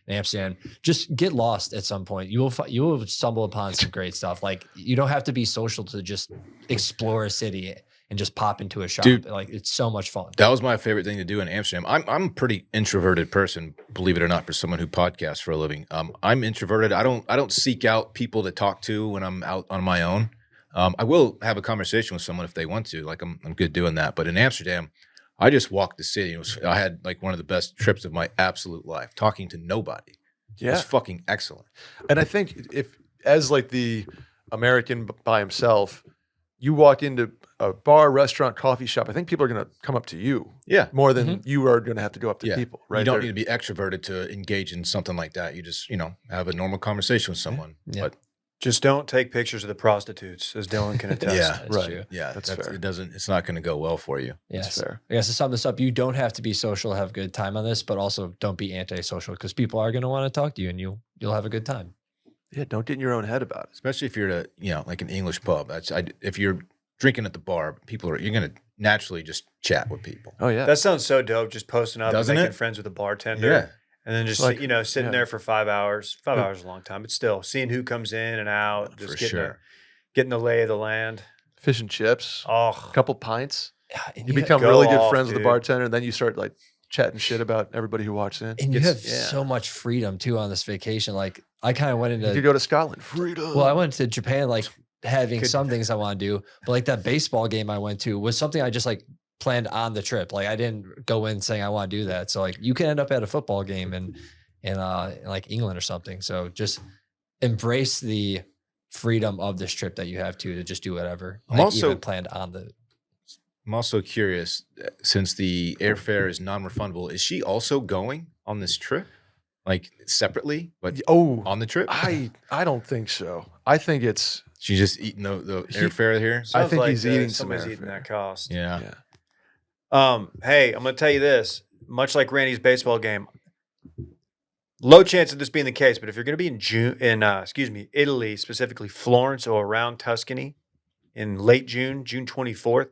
Speaker 4: Amsterdam. Just get lost at some point. You will stumble upon some great stuff. Like you don't have to be social to just explore a city and just pop into a shop.
Speaker 3: Dude.
Speaker 4: Like it's so much fun.
Speaker 3: That was my favorite thing to do in Amsterdam. I'm a pretty introverted person, believe it or not, for someone who podcasts for a living. I'm introverted. I don't seek out people to talk to when I'm out on my own. I will have a conversation with someone if they want to. Like I'm good doing that. But in Amsterdam, I just walked the city. I had like one of the best trips of my absolute life, talking to nobody. It
Speaker 1: Yeah.
Speaker 3: was fucking excellent.
Speaker 1: And I think if, as like the American by himself, you walk into a bar, restaurant, coffee shop, I think people are going to come up to you
Speaker 3: Yeah.
Speaker 1: more than you are going to have to go up to
Speaker 3: Yeah.
Speaker 1: people, right?
Speaker 3: You don't
Speaker 1: They're-
Speaker 3: need to be extroverted to engage in something like that. You just, have a normal conversation with someone.
Speaker 4: Yeah.
Speaker 3: But
Speaker 2: Just don't take pictures of the prostitutes, as Dylan can attest.
Speaker 3: Yeah.
Speaker 4: That's
Speaker 1: right.
Speaker 4: true.
Speaker 3: yeah,
Speaker 1: That's fair.
Speaker 3: it's not going to go well for you.
Speaker 1: That's
Speaker 4: Yes.
Speaker 1: fair.
Speaker 4: I guess to sum this up, you don't have to be social, have a good time on this, but also don't be antisocial because people are going to want to talk to you and you'll have a good time.
Speaker 1: Yeah, don't get in your own head about it.
Speaker 3: Especially if you're at like an English pub. If you're drinking at the bar, you're going to naturally just chat with people.
Speaker 1: Oh yeah.
Speaker 2: That sounds so dope. Just posting up
Speaker 3: Doesn't
Speaker 2: and making
Speaker 3: it?
Speaker 2: friends with a bartender.
Speaker 3: Yeah.
Speaker 2: And then just,
Speaker 1: Like,
Speaker 2: sitting
Speaker 1: yeah.
Speaker 2: there for 5 hours. 5
Speaker 1: Yeah.
Speaker 2: hours is a long time, but still seeing who comes in and out, just
Speaker 3: For
Speaker 2: getting,
Speaker 3: sure.
Speaker 2: getting the lay of the land.
Speaker 1: Fish and chips, a
Speaker 2: Oh,
Speaker 1: couple pints.
Speaker 4: Yeah, and
Speaker 1: You
Speaker 4: you
Speaker 1: become
Speaker 2: go
Speaker 1: really good
Speaker 2: off,
Speaker 1: friends with the
Speaker 2: dude.
Speaker 1: bartender, and then you start like chatting shit about everybody who walks in.
Speaker 4: and you have
Speaker 1: Yeah.
Speaker 4: so much freedom too on this vacation. Like I kind of went
Speaker 1: You could
Speaker 4: into
Speaker 1: go to Scotland. Freedom.
Speaker 4: well, I went to Japan like having
Speaker 2: Could-
Speaker 4: some things I want to do, but like that baseball game I went to was something I just like planned on the trip. Like I didn't go in saying I want to do that. So like you can end up at a football game in like England or something. So just embrace the freedom of this trip that you have to just do whatever.
Speaker 3: I'm
Speaker 4: like,
Speaker 3: also-
Speaker 4: even planned on the
Speaker 3: I'm also curious, since the airfare is non-refundable, is she also going on this trip? Like separately, but
Speaker 1: oh,
Speaker 3: on the trip?
Speaker 1: I don't think so. I think it's
Speaker 3: She's just eating the
Speaker 1: He-
Speaker 3: airfare here?
Speaker 1: I
Speaker 2: sounds
Speaker 1: think
Speaker 2: like
Speaker 1: he's eating some
Speaker 2: somebody's eating
Speaker 1: airfare.
Speaker 2: that cost.
Speaker 3: Yeah.
Speaker 1: yeah.
Speaker 2: Hey, I'm going to tell you this. Much like Randy's baseball game, low chance of this being the case. But if you're going to be in Italy, specifically Florence or around Tuscany, in late June, June 24th,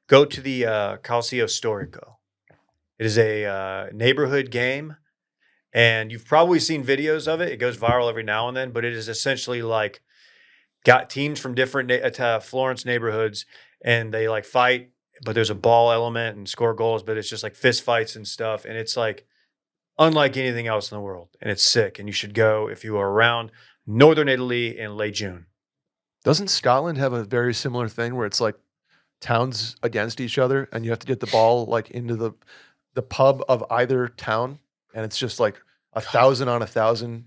Speaker 2: go to the Calcio Storico. It is a neighborhood game, and you've probably seen videos of it. It goes viral every now and then, but it is essentially like got teams from different Florence neighborhoods, and they like fight. But there's a ball element and score goals, but it's just like fist fights and stuff. And it's like unlike anything else in the world. And it's sick. And you should go if you are around Northern Italy in late June.
Speaker 1: Doesn't Scotland have a very similar thing where it's like towns against each other, and you have to get the ball like into the pub of either town, and it's just like 1,000 on 1,000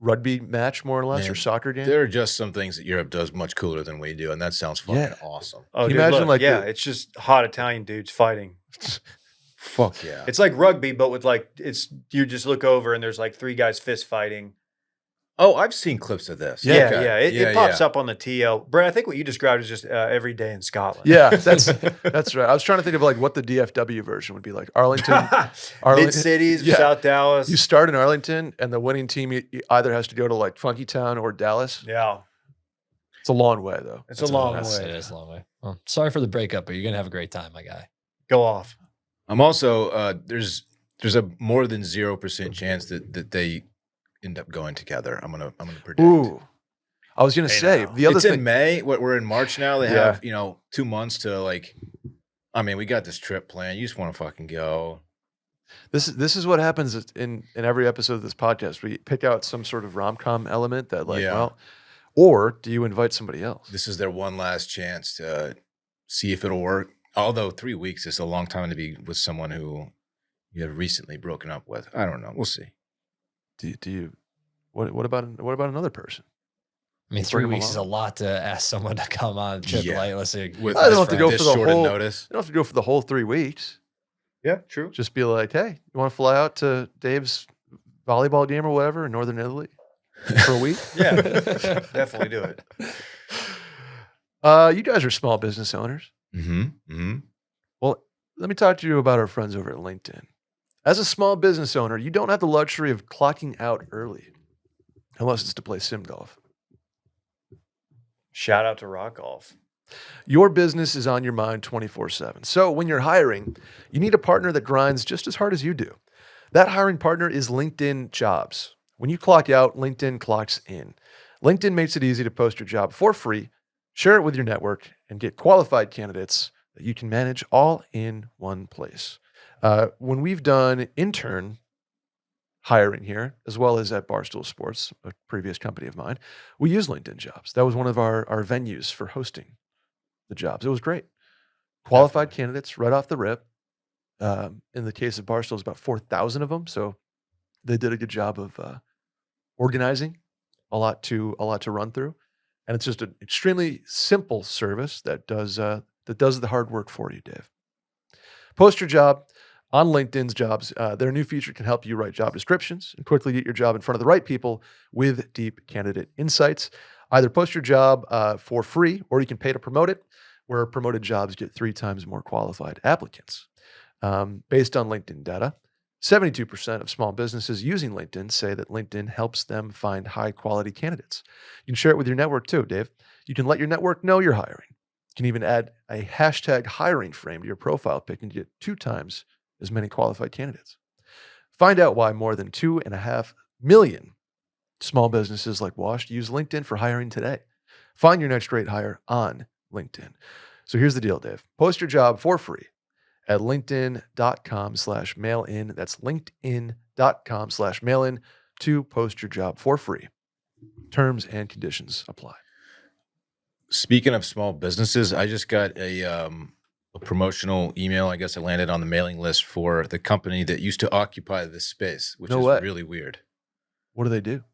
Speaker 1: rugby match, more or less, or
Speaker 3: Man,
Speaker 1: soccer game?
Speaker 3: There are just some things that Europe does much cooler than we do, and that sounds fucking
Speaker 1: Yeah.
Speaker 3: awesome.
Speaker 2: Oh,
Speaker 1: Can you
Speaker 2: dude,
Speaker 1: imagine,
Speaker 2: look,
Speaker 1: like,
Speaker 2: yeah,
Speaker 1: the-
Speaker 2: it's just hot Italian dudes fighting.
Speaker 3: Fuck yeah.
Speaker 2: It's like rugby, but with like you just look over and there's like 3 guys fist fighting.
Speaker 3: Oh, I've seen clips of this.
Speaker 2: Yeah,
Speaker 3: Okay.
Speaker 2: yeah. It pops up on the TL. Brent, I think what you described is just every day in Scotland.
Speaker 1: Yeah, that's right. I was trying to think of like what the DFW version would be like. Arlington,
Speaker 2: Mid cities,
Speaker 1: yeah.
Speaker 2: South Dallas.
Speaker 1: You start in Arlington, and the winning team either has to go to like Funky Town or Dallas.
Speaker 2: Yeah.
Speaker 1: It's a long way, though.
Speaker 2: It's a long way.
Speaker 4: It is a long way. Well, sorry for the breakup, but you're gonna have a great time, my guy.
Speaker 2: Go off.
Speaker 3: I'm also there's a more than 0% chance that they end up going together. I'm gonna predict.
Speaker 1: Ooh, I was gonna say
Speaker 2: now.
Speaker 1: the other
Speaker 3: It's
Speaker 1: thing.
Speaker 3: in May. We're in March now. They
Speaker 1: Yeah.
Speaker 3: have 2 months to like. I mean, we got this trip planned. You just want to fucking go.
Speaker 1: This is what happens in every episode of this podcast. We pick out some sort of rom-com element that like,
Speaker 3: Yeah.
Speaker 1: well, or do you invite somebody else?
Speaker 3: This is their one last chance to see if it'll work. Although 3 weeks is a long time to be with someone who you have recently broken up with. I don't know. We'll see.
Speaker 1: Do you? What about another person?
Speaker 4: I mean,
Speaker 1: You
Speaker 4: 3
Speaker 1: bring 'em
Speaker 4: weeks is a
Speaker 1: along.
Speaker 4: lot to ask someone to come on a trip.
Speaker 3: Yeah.
Speaker 4: Like, let's say,
Speaker 3: With
Speaker 1: I don't have to go
Speaker 3: this
Speaker 1: for the
Speaker 3: short of
Speaker 1: whole-
Speaker 3: notice.
Speaker 1: You don't have to go for the whole 3 weeks.
Speaker 2: Yeah, true.
Speaker 1: Just be like, hey, you want to fly out to Dave's volleyball game or whatever in Northern Italy for a week?
Speaker 2: Yeah, definitely do it.
Speaker 1: You guys are small business owners.
Speaker 3: Mm-hmm. Mm-hmm.
Speaker 1: Well, let me talk to you about our friends over at LinkedIn. As a small business owner, you don't have the luxury of clocking out early, unless it's to play sim golf.
Speaker 2: Shout out to Rock Golf.
Speaker 1: Your business is on your mind 24/7. So when you're hiring, you need a partner that grinds just as hard as you do. That hiring partner is LinkedIn Jobs. When you clock out, LinkedIn clocks in. LinkedIn makes it easy to post your job for free, share it with your network, and get qualified candidates that you can manage all in one place. When we've done intern hiring here, as well as at Barstool Sports, a previous company of mine, we use LinkedIn Jobs. That was one of our venues for hosting the jobs. It was great. Qualified candidates right off the rip. In the case of Barstool, it's about 4,000 of them. So they did a good job of organizing, a lot to run through. And it's just an extremely simple service that does the hard work for you, Dave. Post your job on LinkedIn's Jobs. Their new feature can help you write job descriptions and quickly get your job in front of the right people with deep candidate insights. Either post your job for free or you can pay to promote it, where promoted jobs get 3 times more qualified applicants. Based on LinkedIn data, 72% of small businesses using LinkedIn say that LinkedIn helps them find high-quality candidates. You can share it with your network too, Dave. You can let your network know you're hiring. You can even add a hashtag hiring frame to your profile pic and get 2 times as many qualified candidates. Find out why more than 2.5 million small businesses like Washed use LinkedIn for hiring today. Find your next great hire on LinkedIn. So here's the deal, Dave. Post your job for free at linkedin.com/mailin. That's linkedin.com/mailin to post your job for free. Terms and conditions apply.
Speaker 3: Speaking of small businesses, I just got a promotional email. I guess I landed on the mailing list for the company that used to occupy this space, which
Speaker 1: No
Speaker 3: is
Speaker 1: way.
Speaker 3: really weird.
Speaker 1: What do they do?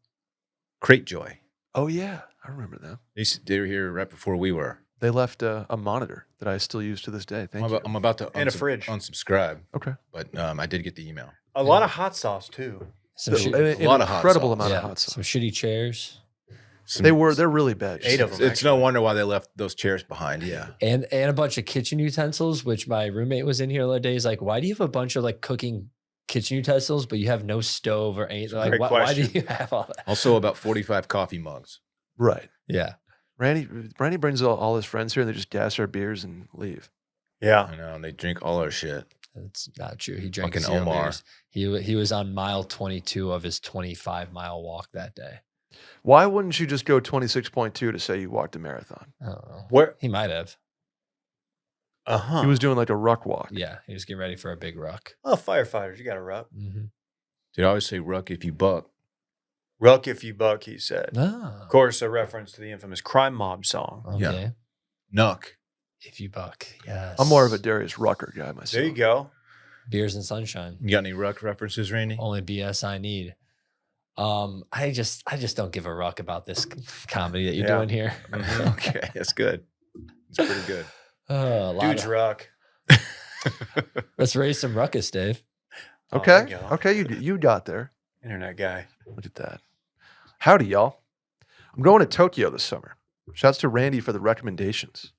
Speaker 3: Crate Joy.
Speaker 1: Oh, yeah. I remember them.
Speaker 3: They were here right before we were.
Speaker 1: They left a monitor that I still use to this day. Thank you.
Speaker 3: I'm about to
Speaker 2: And a fridge.
Speaker 3: unsubscribe,
Speaker 1: Okay.
Speaker 3: but I did get the email.
Speaker 2: A lot of hot sauce too.
Speaker 4: some
Speaker 1: An
Speaker 4: shit,
Speaker 3: lot of hot
Speaker 1: incredible
Speaker 3: sauce.
Speaker 1: amount
Speaker 4: yeah,
Speaker 1: of hot sauce.
Speaker 4: some shitty chairs,
Speaker 1: They're really bad.
Speaker 2: 8 of them.
Speaker 3: It's no wonder why they left those chairs behind. Yeah.
Speaker 4: and a bunch of kitchen utensils. Which my roommate was in here the other day. He's like, "Why do you have a bunch of like cooking kitchen utensils, but you have no stove or anything? Like,
Speaker 2: Great
Speaker 4: why do
Speaker 2: question.
Speaker 4: you have all that?"
Speaker 3: Also, about 45 coffee mugs.
Speaker 1: Right.
Speaker 4: Yeah,
Speaker 1: Randy brings all his friends here and they just gas our beers and leave.
Speaker 2: Yeah.
Speaker 3: I know, and they drink all our shit.
Speaker 4: that's not true. He drank
Speaker 3: Fucking
Speaker 4: 0
Speaker 3: Omar.
Speaker 4: beers. He was on mile 22 of his 25-mile walk that day.
Speaker 1: Why wouldn't you just go 26.2 to say you walked a marathon?
Speaker 4: I don't know.
Speaker 2: Where?
Speaker 4: He might have.
Speaker 2: Uh-huh.
Speaker 1: He was doing like a ruck walk.
Speaker 4: Yeah, he was getting ready for a big ruck.
Speaker 2: Oh, firefighters, you got to ruck.
Speaker 4: Mm-hmm.
Speaker 3: Dude, I always say ruck if you buck.
Speaker 2: Ruck if you buck, he said.
Speaker 4: Ah,
Speaker 2: Of course, a reference to the infamous Crime Mob song.
Speaker 4: okay.
Speaker 3: Nuck.
Speaker 4: If you buck, yes.
Speaker 1: I'm more of a Darius Rucker guy myself.
Speaker 2: There you go.
Speaker 4: Beers and sunshine.
Speaker 3: You got any ruck references, Randy?
Speaker 4: Only BS I need. I just don't give a ruck about this comedy that you're
Speaker 2: Yeah.
Speaker 4: doing here.
Speaker 3: Okay, that's good. It's pretty good.
Speaker 4: A lot
Speaker 2: Dude's
Speaker 4: of,
Speaker 2: ruck.
Speaker 4: Let's raise some ruckus, Dave.
Speaker 2: Oh, there
Speaker 1: Okay.
Speaker 2: you go.
Speaker 1: Okay. You got there.
Speaker 2: Internet guy.
Speaker 1: Look at that. Howdy, y'all. I'm going to Tokyo this summer. Shouts to Randy for the recommendations.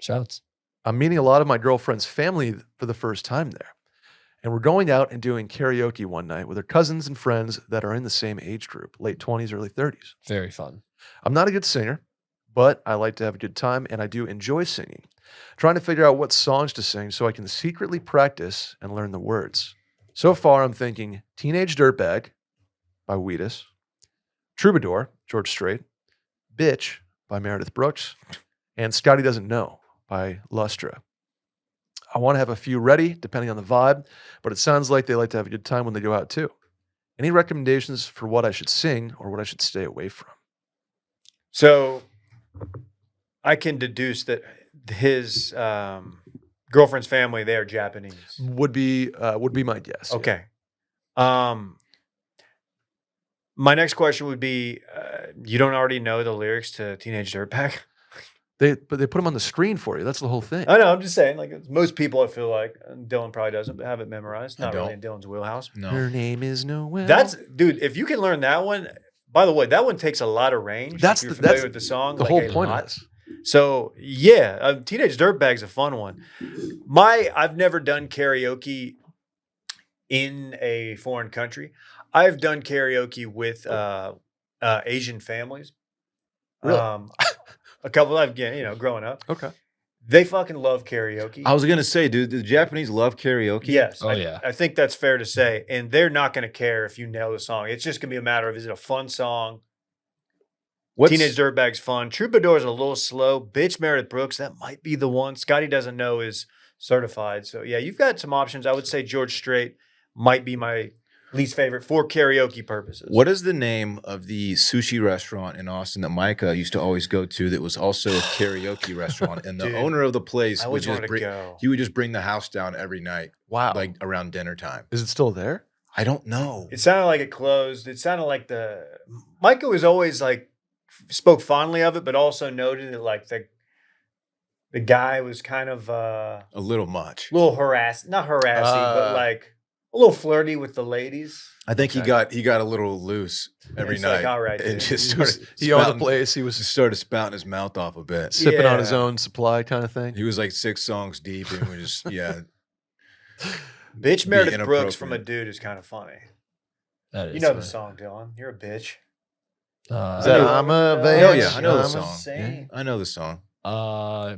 Speaker 4: Shouts.
Speaker 1: I'm meeting a lot of my girlfriend's family for the first time there. And we're going out and doing karaoke one night with her cousins and friends that are in the same age group, late 20s, early 30s.
Speaker 4: Very fun.
Speaker 1: I'm not a good singer, but I like to have a good time and I do enjoy singing. Trying to figure out what songs to sing so I can secretly practice and learn the words. So far, I'm thinking Teenage Dirtbag by Wheatus, Troubadour, George Strait, Bitch by Meredith Brooks, and Scotty Doesn't Know by Lustra. I want to have a few ready, depending on the vibe, but it sounds like they like to have a good time when they go out too. Any recommendations for what I should sing or what I should stay away from?
Speaker 2: So I can deduce that his girlfriend's family, they are Japanese.
Speaker 1: Would be my guess. yeah.
Speaker 2: Okay. My next question would be, you don't already know the lyrics to Teenage Dirtbag?
Speaker 1: But they put them on the screen for you. That's the whole thing.
Speaker 2: I know, I'm just saying, like most people I feel like, Dylan probably doesn't have it memorized.
Speaker 3: I
Speaker 2: Not really
Speaker 3: don't.
Speaker 2: in Dylan's wheelhouse.
Speaker 3: No.
Speaker 1: Her name is Noel.
Speaker 2: That's, dude, if you can learn that one, by the way, that one takes a lot of range.
Speaker 1: That's
Speaker 2: if you're
Speaker 1: the-
Speaker 2: familiar
Speaker 1: that's
Speaker 2: with the song.
Speaker 1: the
Speaker 2: like
Speaker 1: whole
Speaker 2: a
Speaker 1: point
Speaker 2: lot.
Speaker 1: of this.
Speaker 2: So yeah, Teenage Dirtbag's a fun one. I've never done karaoke in a foreign country. I've done karaoke with Asian families.
Speaker 1: Really?
Speaker 2: A couple I've growing up.
Speaker 1: Okay.
Speaker 2: They fucking love karaoke.
Speaker 3: I was gonna say, dude, the Japanese love karaoke.
Speaker 2: Yes.
Speaker 4: Oh, yeah.
Speaker 2: I think that's fair to say. And they're not going to care if you nail the song. It's just going to be a matter of, is it a fun song? Teenage Dirtbag's fun. Troubadour's a little slow. Bitch, Meredith Brooks, that might be the one. Scotty Doesn't Know is certified. So yeah, you've got some options. I would say George Strait might be my least favorite for karaoke purposes.
Speaker 3: What is the name of the sushi restaurant in Austin that Micah used to always go to that was also a karaoke restaurant? And the
Speaker 2: Dude,
Speaker 3: owner of the place
Speaker 2: I
Speaker 3: would
Speaker 2: always
Speaker 3: just
Speaker 2: wanted to
Speaker 3: bring,
Speaker 2: go.
Speaker 3: he would just bring the house down every night,
Speaker 1: Wow.
Speaker 3: like around dinner time.
Speaker 1: Is it still there?
Speaker 3: I don't know.
Speaker 2: It sounded like it closed. It sounded like Micah was always like, spoke fondly of it, but also noted that like the guy was kind of
Speaker 3: A little much.
Speaker 2: a little not harassing, but like a little flirty with the ladies.
Speaker 3: I think
Speaker 1: Okay.
Speaker 3: he got a little loose every
Speaker 2: It's
Speaker 3: night.
Speaker 2: like, all right,
Speaker 3: and
Speaker 2: dude.
Speaker 3: just
Speaker 1: He, was,
Speaker 3: started
Speaker 1: he owned the
Speaker 3: spouting-
Speaker 1: place. He was
Speaker 3: just started spouting his mouth off a bit.
Speaker 1: sipping on his
Speaker 2: Yeah.
Speaker 1: own supply kind of thing.
Speaker 3: He was like 6 songs deep and we just
Speaker 2: Bitch
Speaker 3: Be
Speaker 2: Meredith Brooks from a
Speaker 3: inappropriate.
Speaker 2: dude is kind of funny.
Speaker 4: That is
Speaker 2: You know the
Speaker 4: funny.
Speaker 2: song, Dylan. You're a bitch.
Speaker 1: Is that I'm a bitch?
Speaker 3: Oh, yeah, I know the
Speaker 1: I'm a-
Speaker 3: song.
Speaker 2: Same.
Speaker 3: I know the song.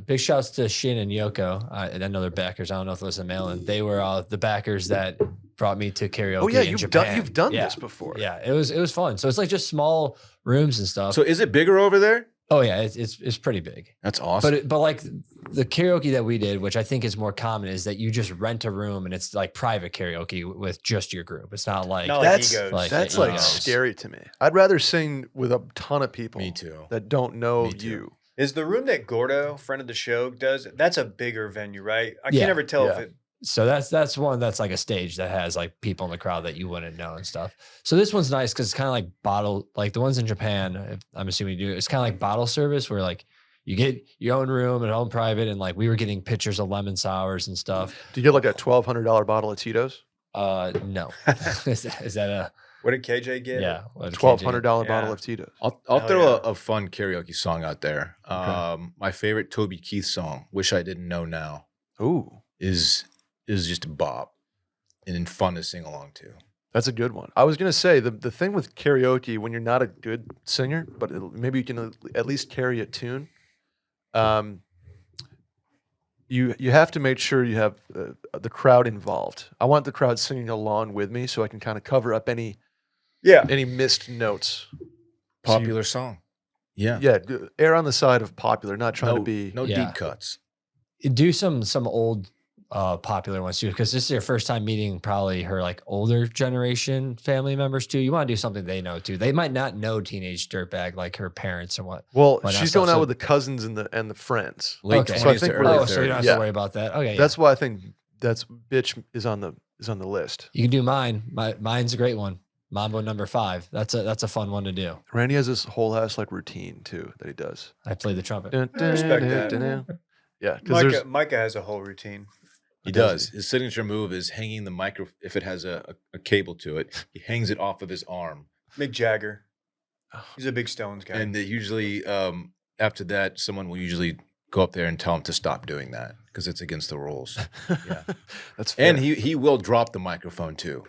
Speaker 4: Big shouts to Shin and Yoko. I know they're backers. I don't know if it was a mail-in. They were the backers that brought me to karaoke.
Speaker 1: Oh yeah,
Speaker 4: in Japan.
Speaker 1: you've done
Speaker 4: Yeah.
Speaker 1: this before.
Speaker 4: Yeah, it was fun. So it's like just small rooms and stuff.
Speaker 3: So is it bigger over there?
Speaker 4: Oh yeah, it's pretty big.
Speaker 3: That's awesome.
Speaker 4: But like the karaoke that we did, which I think is more common, is that you just rent a room and it's like private karaoke with just your group. It's not like
Speaker 2: Not like
Speaker 1: That's
Speaker 2: egos.
Speaker 4: like-
Speaker 1: that's
Speaker 4: Yeah,
Speaker 1: like
Speaker 4: egos.
Speaker 1: scary to me. I'd rather sing with a ton of people
Speaker 3: Me too.
Speaker 1: that don't know
Speaker 3: Me too.
Speaker 1: you.
Speaker 2: Is the room that Gordo, friend of the show, does? That's a bigger venue, right? I
Speaker 4: Yeah.
Speaker 2: can't ever tell if
Speaker 1: Yeah.
Speaker 2: it.
Speaker 4: so that's one that's like a stage that has like people in the crowd that you wouldn't know and stuff. So this one's nice because it's kind of like bottle, like the ones in Japan. I'm assuming you do. It's kind of like bottle service where like you get your own room and own private, and like we were getting pitchers of lemon sours and stuff.
Speaker 1: Do you get like a $1,200 bottle of Tito's?
Speaker 4: No, is that a
Speaker 2: What did KJ get?
Speaker 4: yeah? what did KJ
Speaker 1: $1,200 bottle
Speaker 2: Yeah.
Speaker 1: of Tito's.
Speaker 3: I'll
Speaker 2: Hell
Speaker 3: throw
Speaker 2: yeah.
Speaker 3: a fun karaoke song out there. My favorite Toby Keith song, "Wish I Didn't Know Now,"
Speaker 1: Ooh,
Speaker 3: is just a bop and fun to sing along to.
Speaker 1: that's a good one. I was gonna say the thing with karaoke when you're not a good singer, but maybe you can at least carry a tune. You have to make sure you have the crowd involved. I want the crowd singing along with me, so I can kind of cover up any
Speaker 2: Yeah.
Speaker 1: missed notes.
Speaker 3: Popular song. Yeah.
Speaker 1: Yeah, err on the side of popular, not trying to be.
Speaker 3: no
Speaker 4: Yeah.
Speaker 3: deep cuts.
Speaker 4: do some old popular ones too, because this is your first time meeting probably her like older generation family members too. You want to do something they know too. They might not know Teenage Dirtbag like her parents and what.
Speaker 1: Well,
Speaker 4: Why not
Speaker 1: she's
Speaker 4: stuff
Speaker 1: going out
Speaker 4: so-
Speaker 1: with the cousins and the friends.
Speaker 3: Late
Speaker 4: Okay.
Speaker 3: 20s
Speaker 1: So I
Speaker 3: to
Speaker 1: think
Speaker 3: early
Speaker 1: we're-
Speaker 4: Oh, so you don't have
Speaker 3: 30s.
Speaker 1: Yeah.
Speaker 4: to worry about that. Okay,
Speaker 1: That's why I think that's bitch is on the list.
Speaker 4: you can do mine. Mine's a great one. Mambo number 5. That's a fun one to do.
Speaker 1: Randy has this whole ass like routine too that he does.
Speaker 4: I play the trumpet.
Speaker 1: Dun, dun,
Speaker 2: respect
Speaker 1: dun,
Speaker 2: that.
Speaker 1: dun, dun. Yeah, because there's
Speaker 2: Micah has a whole routine.
Speaker 3: He does. His signature move is hanging the micro. If it has a cable to it, he hangs it off of his arm.
Speaker 2: Mick Jagger.
Speaker 1: Oh.
Speaker 2: He's a big Stones guy.
Speaker 3: And they usually, after that, someone will usually go up there and tell him to stop doing that because it's against the rules. Yeah,
Speaker 1: That's fair.
Speaker 3: and he will drop the microphone too,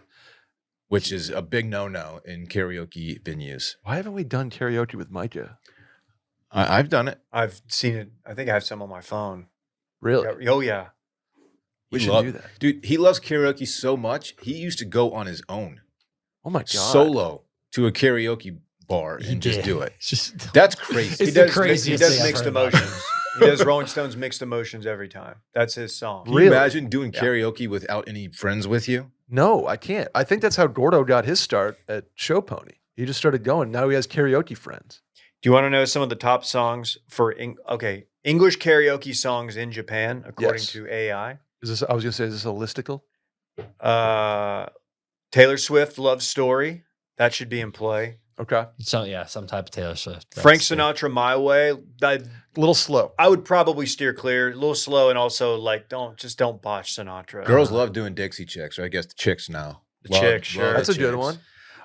Speaker 3: which is a big no-no in karaoke venues.
Speaker 1: Why haven't we done karaoke with Micah?
Speaker 3: I've done it.
Speaker 2: I've seen it. I think I have some on my phone.
Speaker 1: Really?
Speaker 2: Oh, yeah.
Speaker 1: We
Speaker 3: He
Speaker 1: should
Speaker 3: love-
Speaker 1: do that.
Speaker 3: Dude, he loves karaoke so much. He used to go on his own,
Speaker 1: Oh my god.
Speaker 3: solo, to a karaoke bar and just
Speaker 4: did.
Speaker 3: do it.
Speaker 4: It's just
Speaker 3: That's crazy.
Speaker 4: It's the craziest
Speaker 2: He does
Speaker 4: thing I've
Speaker 2: mixed
Speaker 4: heard about
Speaker 2: emotions. He does Rolling Stones mixed emotions every time. That's his song.
Speaker 3: Can you
Speaker 1: Really?
Speaker 3: imagine doing karaoke without any friends with you?
Speaker 1: No, I can't. I think that's how Gordo got his start at Show Pony. He just started going. Now he has karaoke friends.
Speaker 2: Do you want to know some of the top songs for English karaoke songs in Japan according
Speaker 1: Yes.
Speaker 2: to AI?
Speaker 1: Is this? I was gonna say, is this a listicle?
Speaker 2: Taylor Swift "Love Story" that should be in play.
Speaker 1: Okay.
Speaker 4: some type of Taylor Swift.
Speaker 2: Frank
Speaker 4: That's it.
Speaker 2: Sinatra "My Way."
Speaker 1: A little slow.
Speaker 2: I would probably steer clear, a little slow, and also like don't botch Sinatra.
Speaker 3: Girls love doing Dixie chicks, or I guess the chicks now.
Speaker 2: The chicks, sure.
Speaker 1: That's
Speaker 3: the
Speaker 1: a good
Speaker 3: chicks.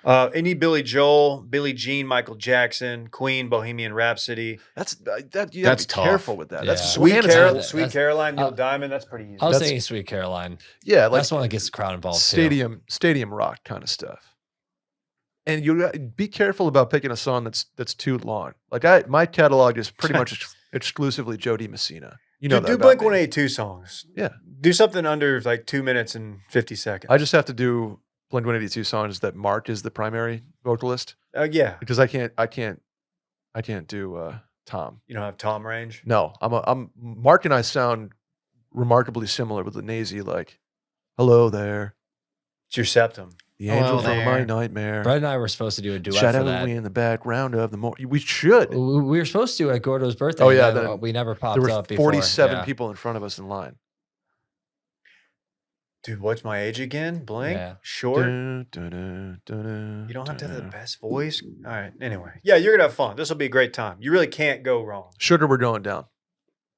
Speaker 1: one.
Speaker 2: Any Billy Joel, Billie Jean, Michael Jackson, Queen, Bohemian Rhapsody,
Speaker 1: That's that. You
Speaker 3: That's
Speaker 1: have to be
Speaker 3: tough.
Speaker 1: careful with that.
Speaker 4: Yeah.
Speaker 1: That's
Speaker 2: Sweet,
Speaker 1: Hannah's
Speaker 2: Carol,
Speaker 1: good.
Speaker 2: Sweet Caroline, Neil Diamond. That's pretty easy.
Speaker 4: I was
Speaker 1: That's-
Speaker 4: thinking Sweet Caroline.
Speaker 1: Yeah, like
Speaker 4: That's one that gets the crowd involved.
Speaker 1: stadium rock kind of stuff. And you gotta be careful about picking a song that's too long. Like my catalog is pretty much exclusively Jody Messina. You know that
Speaker 2: do
Speaker 1: about
Speaker 2: Blink
Speaker 1: me.
Speaker 2: 182 songs.
Speaker 1: Yeah.
Speaker 2: Do something under like 2 minutes and 50 seconds.
Speaker 1: I just have to do Blink 182 songs that Mark is the primary vocalist
Speaker 2: yeah.
Speaker 1: because I can't do Tom.
Speaker 2: You don't have Tom range.
Speaker 1: No, I'm Mark and I sound remarkably similar with the Nazy, like, hello there,
Speaker 2: It's your septum.
Speaker 1: the
Speaker 2: Hello
Speaker 1: angel from my
Speaker 2: there.
Speaker 1: nightmare.
Speaker 4: Brett and I were supposed to do a duet for
Speaker 1: Shadow
Speaker 4: that.
Speaker 1: in the background of the morning. We should.
Speaker 4: We were supposed to at Gordo's birthday.
Speaker 1: Oh, yeah,
Speaker 4: but
Speaker 1: then
Speaker 4: we never popped
Speaker 1: There were
Speaker 4: up. Before.
Speaker 1: 47
Speaker 4: Yeah.
Speaker 1: people in front of us in line.
Speaker 2: Dude, what's my age again? Blink?
Speaker 4: Yeah.
Speaker 2: Short? You don't have to have the best voice. All right. Anyway. Yeah, you're going to have fun. This will be a great time. You really can't go wrong.
Speaker 1: Sugar, we're going down.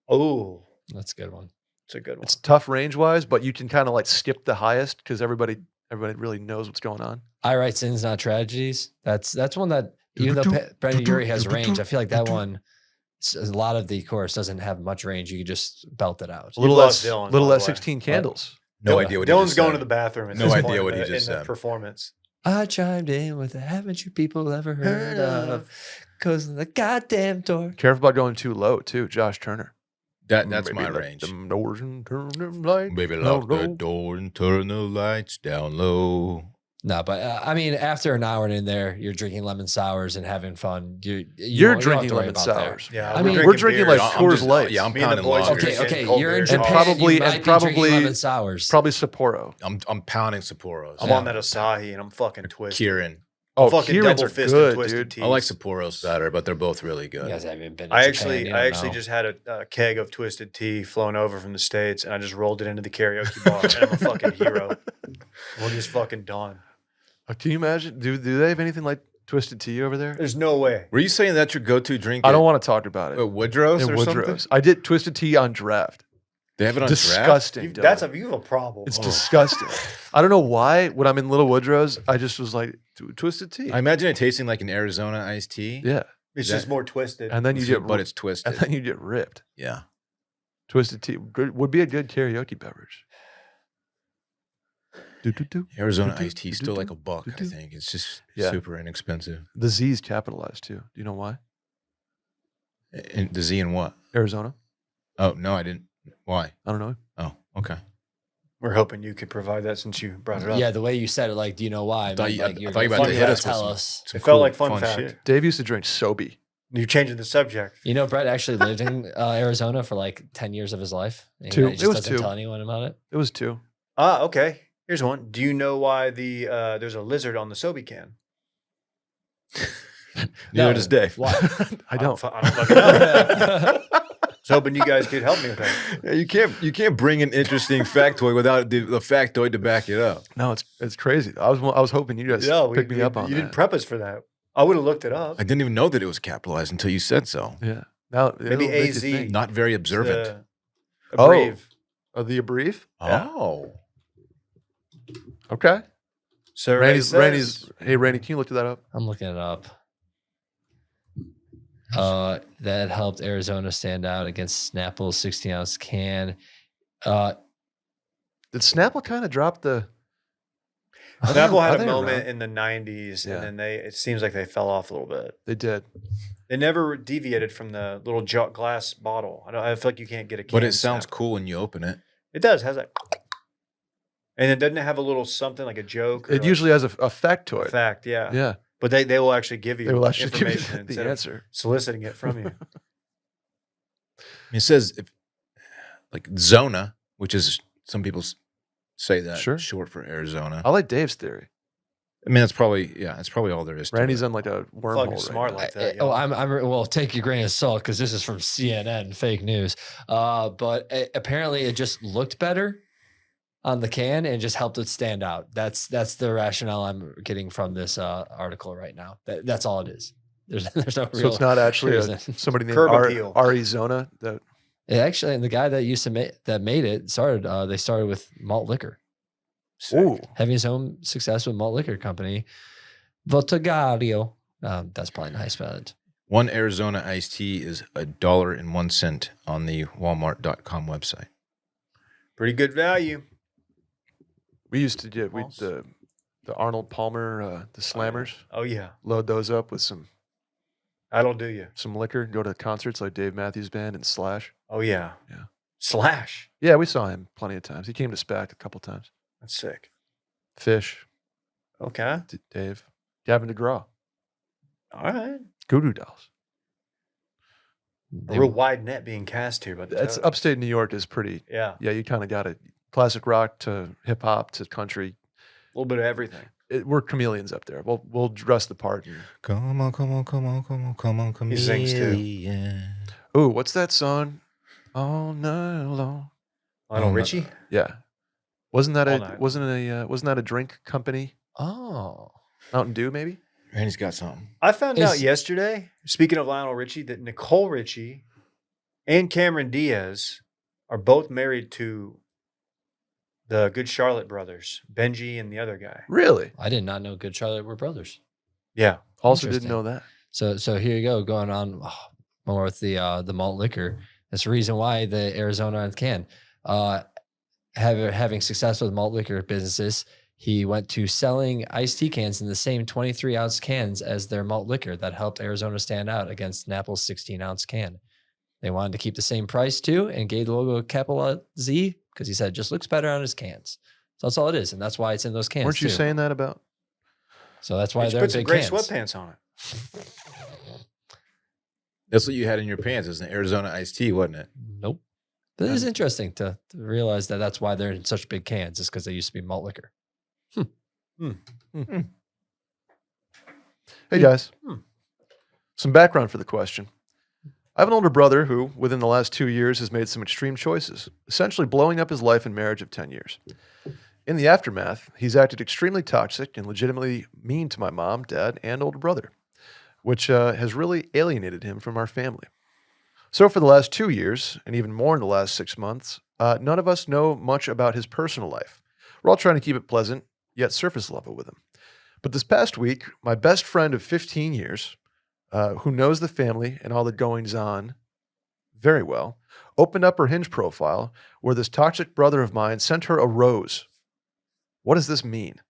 Speaker 2: Oh,
Speaker 4: That's a good one.
Speaker 2: it's a good one.
Speaker 1: It's tough range wise, but you can kind of like skip the highest because everybody really knows what's going on.
Speaker 4: I Write Sins, Not Tragedies. That's one that, even though Brandon Urie has range, I feel like that one, a lot of the chorus doesn't have much range. You can just belt it out.
Speaker 1: A little
Speaker 2: lost
Speaker 1: less,
Speaker 2: Dylan,
Speaker 1: little
Speaker 2: by the
Speaker 1: less
Speaker 2: way.
Speaker 1: 16 candles.
Speaker 3: No idea what he
Speaker 2: Dylan's
Speaker 3: just
Speaker 2: going
Speaker 3: said.
Speaker 2: to the bathroom. At
Speaker 3: No
Speaker 2: this
Speaker 3: idea
Speaker 2: point
Speaker 3: what he
Speaker 2: in
Speaker 3: just
Speaker 2: the
Speaker 3: said.
Speaker 2: performance.
Speaker 4: I chimed in with the haven't you people ever heard of? Closing the goddamn door.
Speaker 1: Careful about going too low too. Josh Turner.
Speaker 3: That's
Speaker 1: Maybe
Speaker 3: my
Speaker 1: let
Speaker 3: range.
Speaker 1: them doors and turn them lights.
Speaker 3: Baby,
Speaker 1: down
Speaker 3: lock the
Speaker 1: low.
Speaker 3: door and turn the lights down low.
Speaker 4: No, but I mean, after an hour in there, you're drinking lemon sours and having fun.
Speaker 1: You're
Speaker 4: don't- you don't have
Speaker 1: drinking
Speaker 4: to worry
Speaker 1: lemon
Speaker 4: about there.
Speaker 1: sours.
Speaker 2: Yeah,
Speaker 4: I mean,
Speaker 1: we're drinking
Speaker 2: beers.
Speaker 1: like
Speaker 3: I'm
Speaker 1: Coors
Speaker 3: just-
Speaker 1: Lights.
Speaker 3: Yeah, I'm
Speaker 2: Me and the
Speaker 3: pounding
Speaker 2: boys are
Speaker 3: lagers.
Speaker 4: Okay,
Speaker 2: Getting
Speaker 4: okay.
Speaker 2: cold
Speaker 4: You're in
Speaker 2: beers.
Speaker 4: Japan.
Speaker 2: And
Speaker 1: probably-
Speaker 4: you
Speaker 1: and
Speaker 4: might be drinking
Speaker 1: probably-
Speaker 4: lemon sours.
Speaker 1: Probably Sapporo.
Speaker 3: I'm pounding Sapporos.
Speaker 2: I'm on that Asahi and I'm fucking twisted.
Speaker 3: Kieran.
Speaker 1: Oh,
Speaker 2: Fucking
Speaker 1: Kieran's
Speaker 2: double
Speaker 1: are
Speaker 2: fisted
Speaker 1: good,
Speaker 2: twisted
Speaker 1: dude.
Speaker 2: teas.
Speaker 3: I like Sapporos better, but they're both really
Speaker 4: You
Speaker 3: good.
Speaker 4: guys haven't been. To
Speaker 2: I
Speaker 4: Japan, you
Speaker 2: actually
Speaker 4: don't know.
Speaker 2: just had a keg of twisted tea flown over from the States and I just rolled it into the karaoke bar and I'm a fucking hero. We're just fucking done.
Speaker 1: Can you imagine? Do they have anything like twisted tea over there?
Speaker 2: There's no way.
Speaker 3: Were you saying that's your go-to drink?
Speaker 1: I don't
Speaker 3: at-
Speaker 1: want to talk about it.
Speaker 3: at Woodrow's
Speaker 1: In
Speaker 3: or
Speaker 1: Woodrow's.
Speaker 3: something?
Speaker 1: I did twisted tea on draft.
Speaker 3: They have it on draft?
Speaker 1: Disgusting.
Speaker 2: You
Speaker 1: Dylan.
Speaker 2: have a problem.
Speaker 1: It's disgusting. I don't know why. When I'm in Little Woodrow's, I just was like twisted tea.
Speaker 3: I imagine it tasting like an Arizona iced tea.
Speaker 1: Yeah,
Speaker 2: It's
Speaker 3: that-
Speaker 2: just more twisted.
Speaker 1: and then you get
Speaker 3: but it's twisted.
Speaker 1: and then you get ripped.
Speaker 3: Yeah.
Speaker 1: Twisted tea would be a good karaoke beverage. Do.
Speaker 3: Arizona
Speaker 1: Do-do,
Speaker 3: iced tea is still like a
Speaker 1: do-do,
Speaker 3: buck, I
Speaker 1: do-do.
Speaker 3: think. It's just
Speaker 1: Yeah.
Speaker 3: super inexpensive.
Speaker 1: The Z's capitalized too. Do you know why?
Speaker 3: And the Z and what?
Speaker 1: Arizona.
Speaker 3: Oh, no, I didn't. Why?
Speaker 1: I don't know.
Speaker 3: Oh, okay.
Speaker 2: We're hoping you could provide that since you brought it up.
Speaker 4: Yeah, the way you said it, like, do you know why?
Speaker 3: I thought you,
Speaker 4: Like,
Speaker 3: I
Speaker 4: you're
Speaker 3: thought you were
Speaker 4: gonna
Speaker 3: about to
Speaker 2: fun
Speaker 3: hit us
Speaker 2: fact.
Speaker 3: with
Speaker 4: tell
Speaker 3: some,
Speaker 4: us.
Speaker 3: some
Speaker 2: It felt
Speaker 3: cool,
Speaker 2: like fun fact.
Speaker 3: shit.
Speaker 1: Dave used to drink Sobe.
Speaker 2: You're changing the subject.
Speaker 4: You know, Brett actually lived in Arizona for like 10 years of his life. And
Speaker 1: Two.
Speaker 4: He just
Speaker 1: It was
Speaker 4: doesn't
Speaker 1: 2.
Speaker 4: tell anyone about it.
Speaker 1: It was 2.
Speaker 2: Ah, okay. Here's one. Do you know why there's a lizard on the Sobe can?
Speaker 3: Neither does Dave.
Speaker 4: Why?
Speaker 1: I don't.
Speaker 2: I don't fucking know. I was hoping you guys could help me with that.
Speaker 3: Yeah, you can't bring an interesting factoid without the factoid to back it up.
Speaker 1: No, it's crazy. I was hoping you guys picked me up on
Speaker 2: you
Speaker 1: that.
Speaker 2: didn't prep us for that. I would have looked it up.
Speaker 3: I didn't even know that it was capitalized until you said so.
Speaker 1: Yeah. Now
Speaker 2: Maybe
Speaker 1: it'll make you
Speaker 2: AZ.
Speaker 1: think.
Speaker 3: Not very observant.
Speaker 2: A
Speaker 1: Oh.
Speaker 2: brave.
Speaker 1: The brief.
Speaker 3: Oh.
Speaker 1: Okay.
Speaker 2: So
Speaker 1: Randy's. Hey, Randy, can you look that up?
Speaker 4: I'm looking it up. That helped Arizona stand out against Snapple's 16-ounce can.
Speaker 1: Did Snapple kind of drop the?
Speaker 2: Snapple
Speaker 1: Are
Speaker 2: had a
Speaker 1: they
Speaker 2: moment
Speaker 1: around?
Speaker 2: in the 90s,
Speaker 1: Yeah.
Speaker 2: and then it seems like they fell off a little bit.
Speaker 1: They did.
Speaker 2: They never deviated from the little glass bottle. I feel like you can't get a can.
Speaker 3: But it sounds
Speaker 2: Snapple.
Speaker 3: cool when you open it.
Speaker 2: It does. Has that. And it doesn't have a little something like a joke. Or
Speaker 1: It usually has a factoid.
Speaker 2: fact, yeah.
Speaker 1: Yeah.
Speaker 2: But they will actually give you
Speaker 1: They will actually give you
Speaker 2: information
Speaker 1: the
Speaker 2: instead of
Speaker 1: answer.
Speaker 2: soliciting it from you.
Speaker 3: It says like Zona, which is some people say that
Speaker 1: Sure.
Speaker 3: short for Arizona.
Speaker 1: I like Dave's theory.
Speaker 3: I mean, that's probably all there is.
Speaker 1: Randy's
Speaker 3: to it.
Speaker 1: on like a wormhole
Speaker 2: Fucking
Speaker 1: right
Speaker 2: smart
Speaker 1: now.
Speaker 2: like that.
Speaker 4: Oh,
Speaker 2: yo.
Speaker 4: well, take your grain of salt because this is from CNN, fake news. But apparently, it just looked better on the can and just helped it stand out. That's the rationale I'm getting from this article right now. That's all it is. There's no real.
Speaker 1: So it's not actually
Speaker 4: reason.
Speaker 1: somebody named
Speaker 2: Curb appeal.
Speaker 1: Arizona. That
Speaker 4: Actually, and the guy that used to made it started. They started with malt liquor.
Speaker 1: ooh,
Speaker 4: Having his own success with malt liquor company, Votagario. That's probably not how you spell it.
Speaker 3: One Arizona iced tea is $1.01 on the Walmart.com website.
Speaker 2: Pretty good value.
Speaker 1: we used to do
Speaker 2: False.
Speaker 1: the Arnold Palmer the slammers.
Speaker 2: Oh, yeah.
Speaker 1: Load those up with some
Speaker 2: That'll do you.
Speaker 1: liquor. Go to concerts like Dave Matthews Band and Slash.
Speaker 2: Oh, yeah.
Speaker 1: Yeah.
Speaker 2: Slash.
Speaker 1: Yeah, we saw him plenty of times. He came to SPAC a couple times.
Speaker 2: That's sick.
Speaker 1: Fish,
Speaker 2: Okay.
Speaker 1: Dave, Gavin DeGraw,
Speaker 2: All right.
Speaker 1: Goo Dolls.
Speaker 2: A real wide net being cast here. But
Speaker 1: That's upstate New York is pretty.
Speaker 2: Yeah.
Speaker 1: Yeah, you kind of got it. Classic rock to hip hop to country.
Speaker 2: A little bit of everything.
Speaker 1: We're chameleons up there. We'll dress the part.
Speaker 3: Come on, come on, come on, come on, come on, come on.
Speaker 2: He sings too.
Speaker 1: Ooh, what's that song? All night long.
Speaker 2: Lionel Richie?
Speaker 1: Yeah, wasn't that
Speaker 2: All night.
Speaker 1: wasn't that a drink company?
Speaker 4: Oh,
Speaker 1: Mountain Dew, maybe.
Speaker 3: Randy's got something.
Speaker 2: I found out
Speaker 4: Is-
Speaker 2: yesterday, speaking of Lionel Richie, that Nicole Richie and Cameron Diaz are both married to the Good Charlotte brothers, Benji and the other guy.
Speaker 1: Really?
Speaker 4: I did not know Good Charlotte were brothers.
Speaker 2: Yeah.
Speaker 1: Also didn't
Speaker 4: Interesting.
Speaker 1: know that.
Speaker 4: So here you go, going on more with the malt liquor. That's the reason why the Arizona can having success with malt liquor businesses. He went to selling iced tea cans in the same 23-ounce cans as their malt liquor. That helped Arizona stand out against Snapple's 16-ounce can. They wanted to keep the same price too, and gave the logo a capital Z because he said it just looks better on his cans. So that's all it is, and that's why it's in those cans.
Speaker 1: Weren't you
Speaker 4: too.
Speaker 1: saying that about?
Speaker 4: So that's why
Speaker 2: Just
Speaker 4: they're
Speaker 2: put some
Speaker 4: big
Speaker 2: gray
Speaker 4: cans.
Speaker 2: sweatpants on it.
Speaker 3: That's what you had in your pants. It was an Arizona iced tea, wasn't it?
Speaker 4: Nope. But it is interesting to realize that that's why they're in such big cans, is because they used to be malt liquor.
Speaker 1: Hey guys,
Speaker 2: Hmm.
Speaker 1: some background for the question. I have an older brother who, within the last 2 years, has made some extreme choices, essentially blowing up his life and marriage of 10 years. In the aftermath, he's acted extremely toxic and legitimately mean to my mom, dad, and older brother, which has really alienated him from our family. So for the last 2 years, and even more in the last 6 months, none of us know much about his personal life. We're all trying to keep it pleasant, yet surface level with him. But this past week, my best friend of 15 years, who knows the family and all the goings on very well, opened up her Hinge profile where this toxic brother of mine sent her a rose. What does this mean?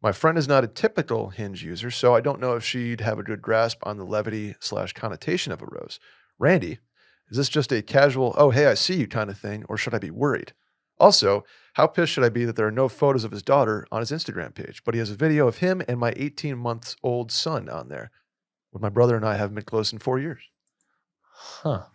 Speaker 1: My friend is not a typical Hinge user, so I don't know if she'd have a good grasp on the levity/connotation of a rose. Randy, is this just a casual, oh, hey, I see you kind of thing, or should I be worried? Also, how pissed should I be that there are no photos of his daughter on his Instagram page, but he has a video of him and my 18-month-old son on there, when my brother and I haven't been close in 4 years?
Speaker 4: Huh.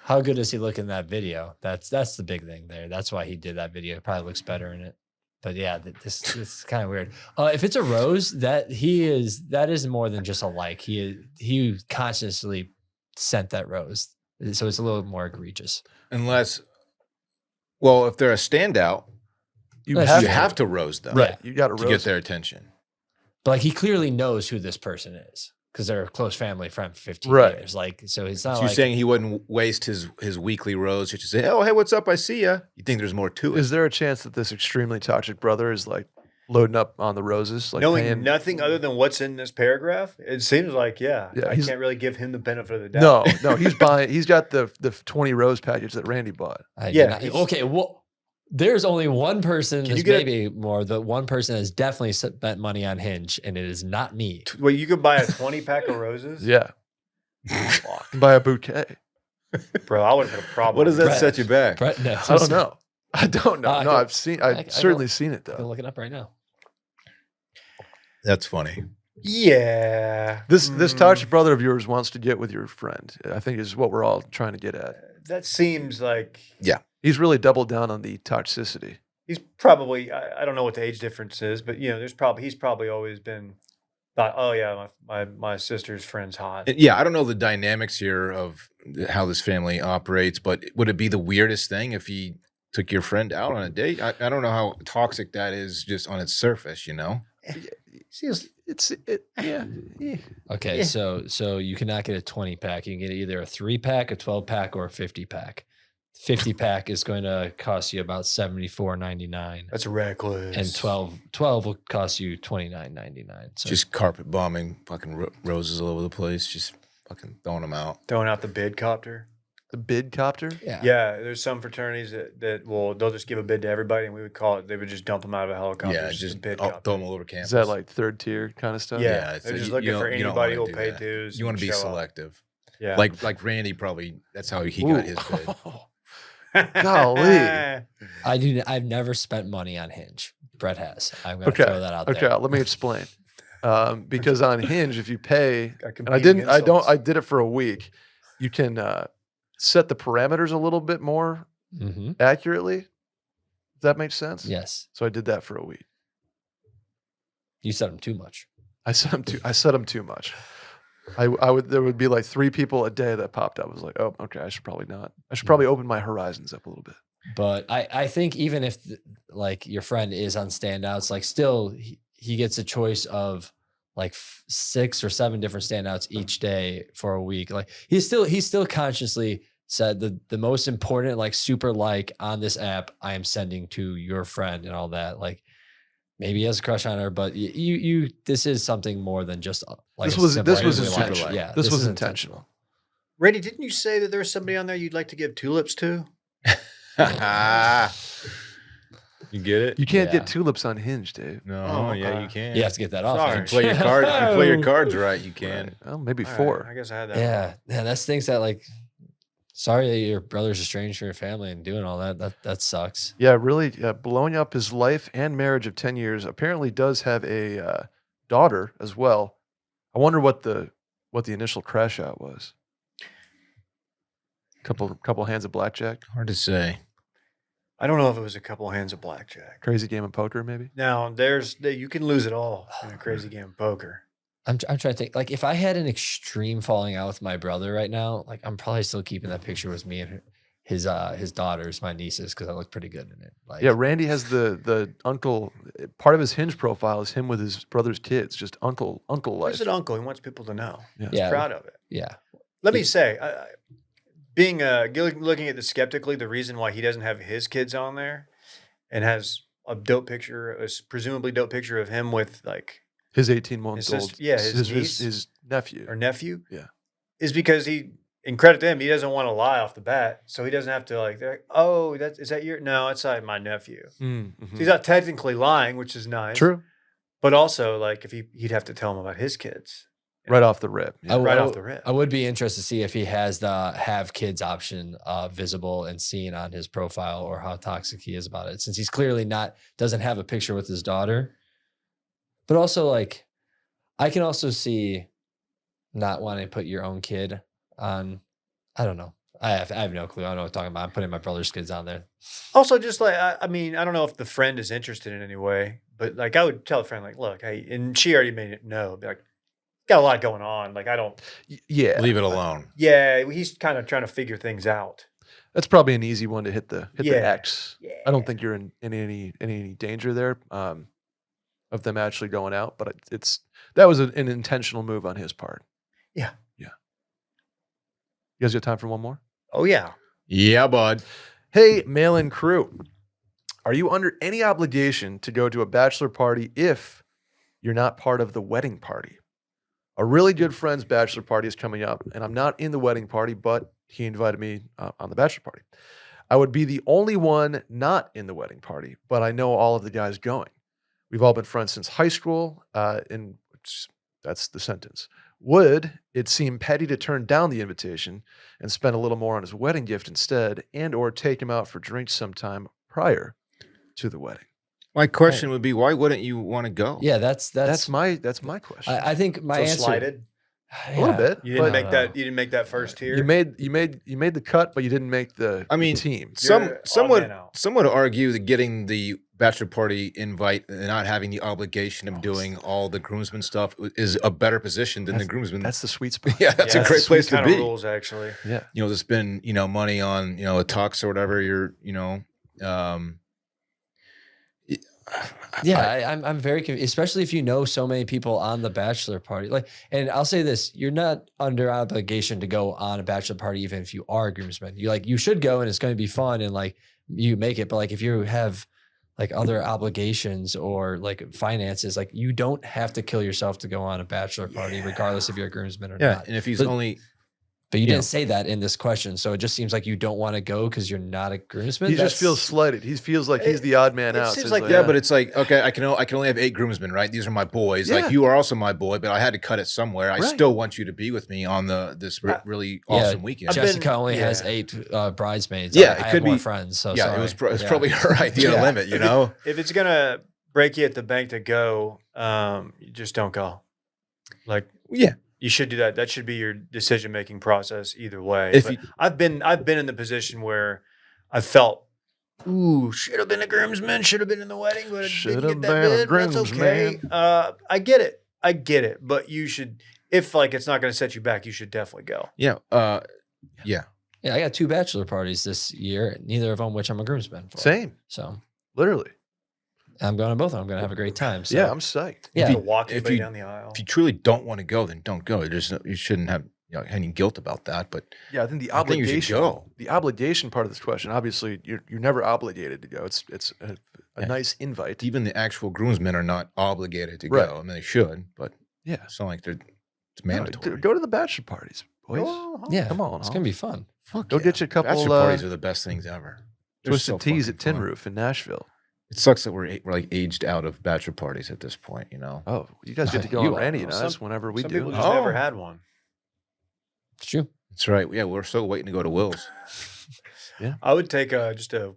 Speaker 4: How good does he look in that video? That's the big thing there. That's why he did that video. It probably looks better in it. But yeah, this is kind of weird. If it's a rose, that is more than just a like. He consciously sent that rose, so it's a little more egregious.
Speaker 3: Unless, well, if they're a standout,
Speaker 1: You
Speaker 4: That's
Speaker 1: have,
Speaker 3: you
Speaker 1: to,
Speaker 3: have to roast them
Speaker 1: right? You got to
Speaker 3: to
Speaker 1: roast
Speaker 3: get their attention.
Speaker 4: But like he clearly knows who this person is. because they're a close family friend for 15
Speaker 1: Right.
Speaker 4: years. Like, so it's not
Speaker 3: So
Speaker 4: like
Speaker 3: you're saying he wouldn't waste his weekly rose just to say, "Oh, hey, what's up? I see ya." You think there's more to it?
Speaker 1: Is there a chance that this extremely toxic brother is like loading up on the roses, like
Speaker 2: Knowing
Speaker 1: paying?
Speaker 2: nothing other than what's in this paragraph, it seems like
Speaker 1: Yeah,
Speaker 2: I
Speaker 1: he's-
Speaker 2: can't really give him the benefit of the doubt.
Speaker 1: No, he's buying. He's got the 20 rose package that Randy bought.
Speaker 2: Yeah,
Speaker 4: okay. Well, there's only one person.
Speaker 2: Can you
Speaker 4: This
Speaker 2: get
Speaker 4: may be more. The one person has definitely spent money on Hinge, and it is not me.
Speaker 2: Well, you could buy a 20 pack of roses.
Speaker 1: Yeah,
Speaker 2: Fuck.
Speaker 1: buy a bouquet.
Speaker 2: Bro, I would have had a problem.
Speaker 3: What does that
Speaker 4: Brett.
Speaker 3: set you back?
Speaker 4: Brett, no,
Speaker 1: I don't know. I don't know.
Speaker 4: I
Speaker 1: No,
Speaker 4: can-
Speaker 1: I've seen.
Speaker 4: I
Speaker 1: I've
Speaker 4: can
Speaker 1: certainly seen it
Speaker 4: I can
Speaker 1: though.
Speaker 4: look it up right now.
Speaker 3: That's funny.
Speaker 2: Yeah.
Speaker 1: This toxic brother of yours wants to get with your friend. I think is what we're all trying to get at.
Speaker 2: That seems like
Speaker 1: He's really doubled down on the toxicity.
Speaker 2: he's probably, I don't know what the age difference is, but he's probably always been thought, oh yeah, my sister's friend's hot.
Speaker 3: And yeah, I don't know the dynamics here of how this family operates, but would it be the weirdest thing if he took your friend out on a date? I don't know how toxic that is just on its surface, you know?
Speaker 1: Yeah.
Speaker 4: Okay, so you cannot get a 20 pack. You can get either a 3-pack, a 12-pack, or a 50-pack. 50-pack is going to cost you about $74.99,
Speaker 2: That's reckless.
Speaker 4: and 12 will cost you $29.99. So
Speaker 3: Just carpet bombing, fucking roses all over the place, just fucking throwing them out.
Speaker 2: throwing out the bid copter.
Speaker 1: The bid copter.
Speaker 4: yeah,
Speaker 2: Yeah, there's some fraternities they'll just give a bid to everybody, and we would call it. They would just dump them out of a helicopter.
Speaker 3: Yeah,
Speaker 2: a
Speaker 3: just
Speaker 2: bid
Speaker 3: throw
Speaker 2: copter.
Speaker 3: them all over campus.
Speaker 1: Is that like third tier kind of stuff?
Speaker 2: Yeah,
Speaker 3: it's
Speaker 2: they're
Speaker 3: like
Speaker 2: just
Speaker 3: you
Speaker 2: looking
Speaker 3: don't-
Speaker 2: for
Speaker 3: you don't
Speaker 2: anybody
Speaker 3: wanna
Speaker 2: who'll
Speaker 3: do
Speaker 2: pay
Speaker 3: that.
Speaker 2: dues.
Speaker 3: You want
Speaker 2: and
Speaker 3: to be
Speaker 2: show up.
Speaker 3: selective.
Speaker 2: Yeah,
Speaker 3: Like Randy probably, that's how he got his bid.
Speaker 1: Golly.
Speaker 4: I've never spent money on Hinge. Brett has. I'm going to
Speaker 1: Okay.
Speaker 4: throw that out
Speaker 1: Okay,
Speaker 4: there.
Speaker 1: let me explain. Because on Hinge, if you pay, and I
Speaker 2: competing
Speaker 1: didn't, I
Speaker 2: insults.
Speaker 1: did it for a week. You can set the parameters a little bit more
Speaker 4: Mm-hmm.
Speaker 1: accurately. Does that make sense?
Speaker 4: Yes,
Speaker 1: So I did that for a week.
Speaker 4: you said them too much.
Speaker 1: I set them too much. There would be like 3 people a day that popped up. I was like, oh, okay, I should probably not. I should probably open my horizons up a little bit.
Speaker 4: But I think even if like your friend is on standouts, like still he gets a choice of like 6 or 7 different standouts each day for a week. Like he still consciously said the most important like super like on this app I am sending to your friend and all that. Like maybe he has a crush on her, but you this is something more than just like
Speaker 1: This
Speaker 4: a
Speaker 1: was
Speaker 4: simple
Speaker 1: intentional.
Speaker 4: like. Yeah,
Speaker 1: This was
Speaker 4: is
Speaker 1: intentional.
Speaker 2: Randy, didn't you say that there was somebody on there you'd like to give tulips to?
Speaker 3: You get it?
Speaker 1: You can't
Speaker 4: Yeah.
Speaker 1: get tulips on Hinge, Dave.
Speaker 3: No,
Speaker 2: Oh,
Speaker 3: yeah,
Speaker 2: okay.
Speaker 3: you can.
Speaker 4: You have to get that off.
Speaker 2: Sorry.
Speaker 3: You
Speaker 4: Hinge.
Speaker 3: play your card. You play your cards right. You can.
Speaker 1: Right. Well, maybe
Speaker 2: All right,
Speaker 1: 4.
Speaker 2: I guess I had that.
Speaker 4: Yeah, that's things that like. Sorry that your brother's estranged from your family and doing all that. That sucks.
Speaker 1: Yeah, really blowing up his life and marriage of 10 years. Apparently does have a daughter as well. I wonder what the initial crash out was. Couple hands of blackjack.
Speaker 3: Hard to say.
Speaker 2: I don't know if it was a couple hands of blackjack.
Speaker 1: Crazy game of poker, maybe.
Speaker 2: Now, you can lose it all in a crazy game of poker.
Speaker 4: I'm trying to think. Like, if I had an extreme falling out with my brother right now, like I'm probably still keeping that picture with me and his daughters, my nieces, because I look pretty good in it. Like,
Speaker 1: Yeah, Randy has the uncle. Part of his Hinge profile is him with his brother's kids. Just uncle life.
Speaker 2: He's an uncle. He wants people to know.
Speaker 1: Yeah.
Speaker 2: He's proud of it.
Speaker 4: yeah.
Speaker 2: Let me say, being looking at this skeptically, the reason why he doesn't have his kids on there and has a presumably dope picture of him with like
Speaker 1: His 18-month old.
Speaker 2: sister- yeah, his niece.
Speaker 1: his nephew.
Speaker 2: or nephew,
Speaker 1: Yeah.
Speaker 2: is because in credit to him, he doesn't want to lie off the bat, so he doesn't have to they're like, oh, is that your? No, it's like my nephew.
Speaker 1: Mm-hmm.
Speaker 2: So he's not technically lying, which is nice.
Speaker 1: True.
Speaker 2: But also, like, if he'd have to tell him about his kids.
Speaker 1: Right off the rip. Yeah.
Speaker 2: Right off the rip.
Speaker 4: I would be interested to see if he has the have kids option visible and seen on his profile, or how toxic he is about it, since he's clearly doesn't have a picture with his daughter. But also, like, I can also see not wanting to put your own kid on. I don't know. I have no clue. I don't know what I'm talking about. I'm putting my brother's kids on there.
Speaker 2: Also, just like, I mean, I don't know if the friend is interested in any way, but like, I would tell a friend, like, look, hey, and she already made it know, be like, got a lot going on. Like, I don't,
Speaker 1: Yeah.
Speaker 3: Leave it alone.
Speaker 2: yeah, he's kind of trying to figure things out.
Speaker 1: That's probably an easy one to hit the
Speaker 2: Yeah.
Speaker 1: X. I don't think you're in any danger there. of them actually going out, but that was an intentional move on his part.
Speaker 2: Yeah.
Speaker 1: Yeah. You guys got time for one more?
Speaker 2: Oh yeah.
Speaker 3: Yeah, bud.
Speaker 1: Hey, mail-in crew. Are you under any obligation to go to a bachelor party if you're not part of the wedding party? A really good friend's bachelor party is coming up, and I'm not in the wedding party, but he invited me on the bachelor party. I would be the only one not in the wedding party, but I know all of the guys going. We've all been friends since high school, and that's the sentence. Would it seem petty to turn down the invitation and spend a little more on his wedding gift instead, and or take him out for drinks sometime prior to the wedding?
Speaker 3: My question would be, why wouldn't you want to go?
Speaker 4: Yeah, that's
Speaker 1: my question.
Speaker 4: I think my
Speaker 2: So
Speaker 4: answer
Speaker 2: slighted.
Speaker 1: A little bit.
Speaker 2: You didn't
Speaker 1: but
Speaker 2: make that. You didn't make that first tier.
Speaker 1: you made the cut, but you didn't make the team.
Speaker 2: You're
Speaker 3: Some
Speaker 2: odd man out.
Speaker 3: would argue that getting the bachelor party invite and not having the obligation of doing all the groomsman stuff is a better position than the groomsman.
Speaker 1: That's the sweet spot.
Speaker 3: yeah, that's a great place to be.
Speaker 2: Rules actually.
Speaker 1: Yeah.
Speaker 3: To spend money on a tux or whatever.
Speaker 4: I'm very confused, especially if you know so many people on the bachelor party. And I'll say this: you're not under obligation to go on a bachelor party, even if you are a groomsman. You should go, and it's going to be fun, and you make it. But if you have other obligations or finances, you don't have to kill yourself to go on a bachelor party, regardless if you're a groomsman or not.
Speaker 3: And if he's
Speaker 4: But you didn't say that in this question, so it just seems like you don't want to go because you're not a groomsman.
Speaker 1: He just feels slighted. He feels like he's the odd man out.
Speaker 2: seems
Speaker 1: So
Speaker 2: like-
Speaker 1: he's
Speaker 3: but it's okay. I can only have 8 groomsmen, right? These are my boys.
Speaker 1: Yeah.
Speaker 3: You are also my boy, but I had to cut it somewhere. I
Speaker 1: Right.
Speaker 3: still want you to be with me on this really awesome weekend.
Speaker 4: Jessica only has 8 bridesmaids.
Speaker 3: Yeah,
Speaker 4: I
Speaker 3: it
Speaker 4: have
Speaker 3: could
Speaker 4: more
Speaker 3: be
Speaker 4: friends. So
Speaker 3: yeah,
Speaker 4: sorry.
Speaker 3: it was probably her idea to limit.
Speaker 2: If it's gonna break you at the bank to go, you just don't go.
Speaker 3: Yeah.
Speaker 2: You should do that. That should be your decision-making process either way.
Speaker 3: If
Speaker 2: But
Speaker 3: you-
Speaker 2: I've been in the position where I felt, ooh, should have been a groomsman, should have been in the wedding, but I
Speaker 1: Should
Speaker 2: didn't
Speaker 1: have
Speaker 2: get that
Speaker 1: been a
Speaker 2: bid. That's okay.
Speaker 1: groomsman.
Speaker 2: I get it. But you should, if it's not going to set you back, you should definitely go.
Speaker 3: Yeah.
Speaker 4: Yeah, I got 2 bachelor parties this year, neither of them which I'm a groomsman for.
Speaker 1: same,
Speaker 4: So
Speaker 1: literally.
Speaker 4: I'm going to both of them. I'm going to have a great time. So.
Speaker 1: Yeah, I'm psyched.
Speaker 4: Yeah.
Speaker 2: To walk
Speaker 3: if
Speaker 2: everybody
Speaker 3: you-
Speaker 2: down the aisle.
Speaker 3: If you truly don't want to go, then don't go. You shouldn't have any guilt about that. But
Speaker 1: Yeah, I think the
Speaker 3: I think you should
Speaker 1: obligation,
Speaker 3: go.
Speaker 1: the obligation part of this question. Obviously, you're never obligated to go. It's a
Speaker 3: Yeah.
Speaker 1: nice invite.
Speaker 3: even the actual groomsmen are not obligated to
Speaker 1: Right.
Speaker 3: go. I mean, they should, but
Speaker 1: Yeah,
Speaker 3: it's not like it's
Speaker 1: No,
Speaker 3: mandatory.
Speaker 1: go to the bachelor parties, boys.
Speaker 4: Yeah,
Speaker 1: Come on,
Speaker 4: it's going to be fun.
Speaker 3: Fuck
Speaker 1: Go
Speaker 3: yeah.
Speaker 1: get you a couple
Speaker 3: Bachelor parties are the best things ever. They're
Speaker 1: Twisted
Speaker 3: so
Speaker 1: Teas
Speaker 3: fucking
Speaker 1: at Tin
Speaker 3: fun.
Speaker 1: Roof in Nashville.
Speaker 3: It sucks that we're aged out of bachelor parties at this point.
Speaker 1: Oh, you guys get to go
Speaker 4: You
Speaker 1: on
Speaker 4: are.
Speaker 1: Randy and
Speaker 2: Some-
Speaker 1: us whenever we
Speaker 2: Some
Speaker 1: do.
Speaker 2: people just
Speaker 3: Oh.
Speaker 2: never had one.
Speaker 4: It's true.
Speaker 3: That's right. Yeah, we're still waiting to go to Will's.
Speaker 2: I would take just a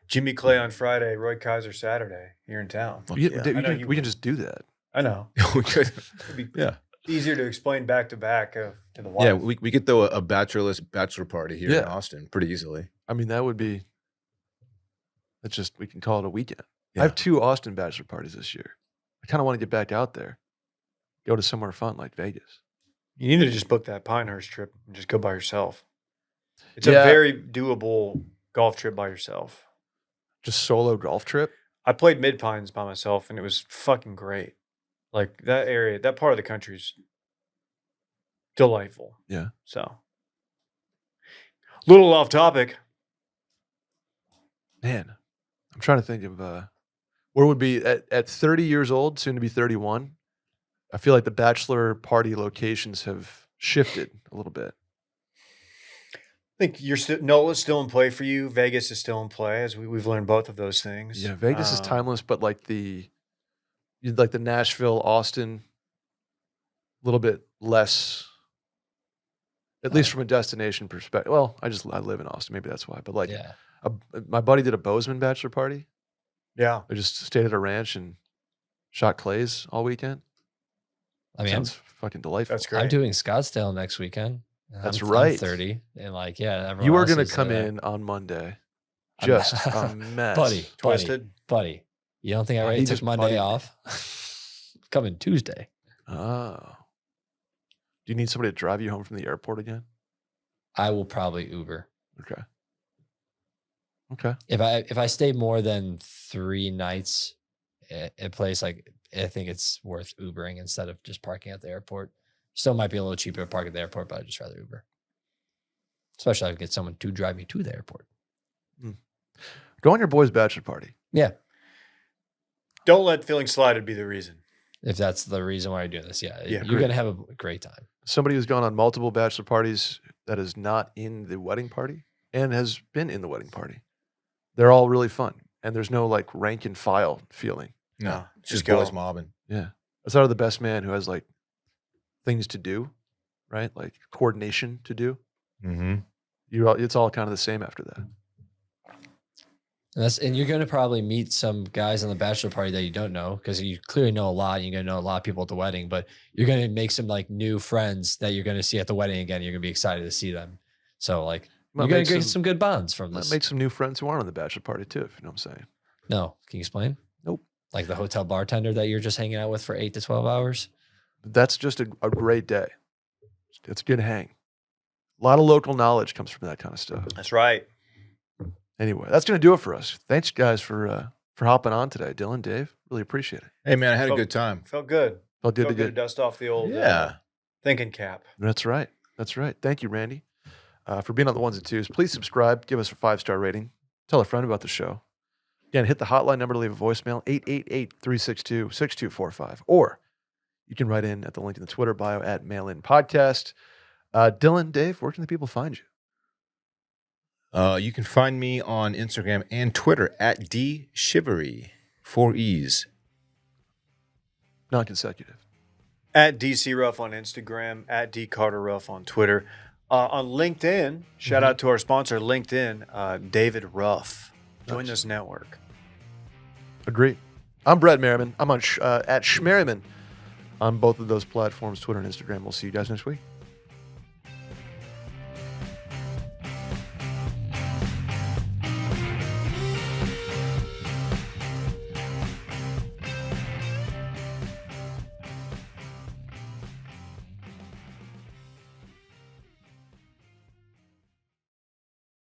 Speaker 2: Jimmy Clay on Friday, Roy Kaiser Saturday here in town.
Speaker 3: Fuck
Speaker 1: We,
Speaker 3: yeah.
Speaker 1: we
Speaker 2: I know
Speaker 1: can,
Speaker 2: you
Speaker 1: we can
Speaker 2: would.
Speaker 1: just do that.
Speaker 2: I know.
Speaker 3: We could-
Speaker 2: It'd be
Speaker 3: yeah,
Speaker 2: easier to explain back to back to the wife.
Speaker 3: yeah. We could throw a bachelorless bachelor party here in
Speaker 1: Yeah.
Speaker 3: Austin pretty easily.
Speaker 1: I mean, that would be. That's just we can call it a weekend.
Speaker 3: Yeah.
Speaker 1: I have 2 Austin bachelor parties this year. I kind of want to get back out there, go to somewhere fun like Vegas.
Speaker 2: You need to just book that Pinehurst trip and just go by yourself. It's
Speaker 1: Yeah.
Speaker 2: a very doable golf trip by yourself.
Speaker 1: Just solo golf trip.
Speaker 2: I played Mid Pines by myself and it was fucking great. Like that area, that part of the country is delightful.
Speaker 1: Yeah.
Speaker 2: So, little off topic.
Speaker 1: Man, I'm trying to think of where would be at 30 years old, soon to be 31. I feel like the bachelor party locations have shifted a little bit.
Speaker 2: I think you're still Nola's still in play for you. Vegas is still in play, as we've learned both of those things.
Speaker 1: Yeah, Vegas is timeless, but like the Nashville, Austin, a little bit less, at least from a destination perspective. Well, I live in Austin, maybe that's why. But like,
Speaker 4: Yeah.
Speaker 1: my buddy did a Bozeman bachelor party.
Speaker 2: Yeah.
Speaker 1: They just stayed at a ranch and shot clays all weekend.
Speaker 4: I mean,
Speaker 1: Sounds fucking delightful.
Speaker 2: That's great.
Speaker 4: I'm doing Scottsdale next weekend.
Speaker 1: That's
Speaker 4: I'm
Speaker 1: right.
Speaker 4: 30 and everyone
Speaker 1: You are
Speaker 4: else
Speaker 1: going to
Speaker 4: is,
Speaker 1: come in on Monday,
Speaker 4: I'm-
Speaker 1: just a mess,
Speaker 4: buddy.
Speaker 2: Twisted.
Speaker 4: You don't think I
Speaker 1: He
Speaker 4: already took
Speaker 1: just
Speaker 4: Monday
Speaker 1: buddied me.
Speaker 4: off? Coming Tuesday.
Speaker 1: Oh, do you need somebody to drive you home from the airport again?
Speaker 4: I will probably Uber.
Speaker 1: Okay. Okay.
Speaker 4: If I stay more than 3 nights a place like, I think it's worth Ubering instead of just parking at the airport. Still might be a little cheaper to park at the airport, but I'd just rather Uber. Especially if I could get someone to drive me to the airport.
Speaker 1: Go on your boy's bachelor party.
Speaker 4: Yeah.
Speaker 2: Don't let feeling slighted be the reason.
Speaker 4: If that's the reason why you're doing this. Yeah.
Speaker 2: Yeah,
Speaker 4: You're going to have a great time.
Speaker 1: Somebody who's gone on multiple bachelor parties that is not in the wedding party and has been in the wedding party. They're all really fun. And there's no like rank and file feeling.
Speaker 3: No,
Speaker 2: just
Speaker 3: just boys
Speaker 2: go.
Speaker 3: mobbing.
Speaker 1: Yeah. Outside of the best man who has like things to do, right? Like coordination to do.
Speaker 3: Mm-hmm.
Speaker 1: It's all kind of the same after that.
Speaker 4: And you're going to probably meet some guys on the bachelor party that you don't know because you clearly know a lot. You're going to know a lot of people at the wedding, but you're going to make some like new friends that you're going to see at the wedding again. You're going to be excited to see them. So like
Speaker 1: Might
Speaker 4: you're going
Speaker 1: make
Speaker 4: to get some good bonds from
Speaker 1: Might
Speaker 4: this.
Speaker 1: make some new friends who aren't on the bachelor party too, if you know what I'm saying.
Speaker 4: No, can you explain?
Speaker 1: Nope.
Speaker 4: Like the hotel bartender that you're just hanging out with for 8 to 12 hours.
Speaker 1: That's just a great day. It's a good hang. A lot of local knowledge comes from that kind of stuff.
Speaker 2: That's right.
Speaker 1: Anyway, that's going to do it for us. Thanks, guys, for hopping on today. Dylan, Dave, really appreciate it.
Speaker 3: Hey, man, I had a
Speaker 2: Felt-
Speaker 3: good time.
Speaker 2: Felt good.
Speaker 1: Felt good
Speaker 2: Felt
Speaker 1: to
Speaker 2: good to
Speaker 1: get.
Speaker 2: dust off the old
Speaker 3: Yeah.
Speaker 2: thinking cap.
Speaker 1: That's right. That's right. Thank you, Randy, for being on the ones and twos. Please subscribe. Give us a 5-star rating. Tell a friend about the show. Again, hit the hotline number to leave a voicemail, 888-362-6245. Or you can write in at the link in the Twitter bio at MailInPodcast. Dylan, Dave, where can the people find you?
Speaker 3: You can find me on Instagram and Twitter at dcheverere, 4 E's.
Speaker 1: Non-consecutive.
Speaker 2: At DC Ruff on Instagram, at D Carter Ruff on Twitter. On LinkedIn, shout out to our sponsor, LinkedIn, David Ruff. Join this network.
Speaker 1: Agreed. I'm Brett Merriman. I'm on at Merriman on both of those platforms, Twitter and Instagram. We'll see you guys next week.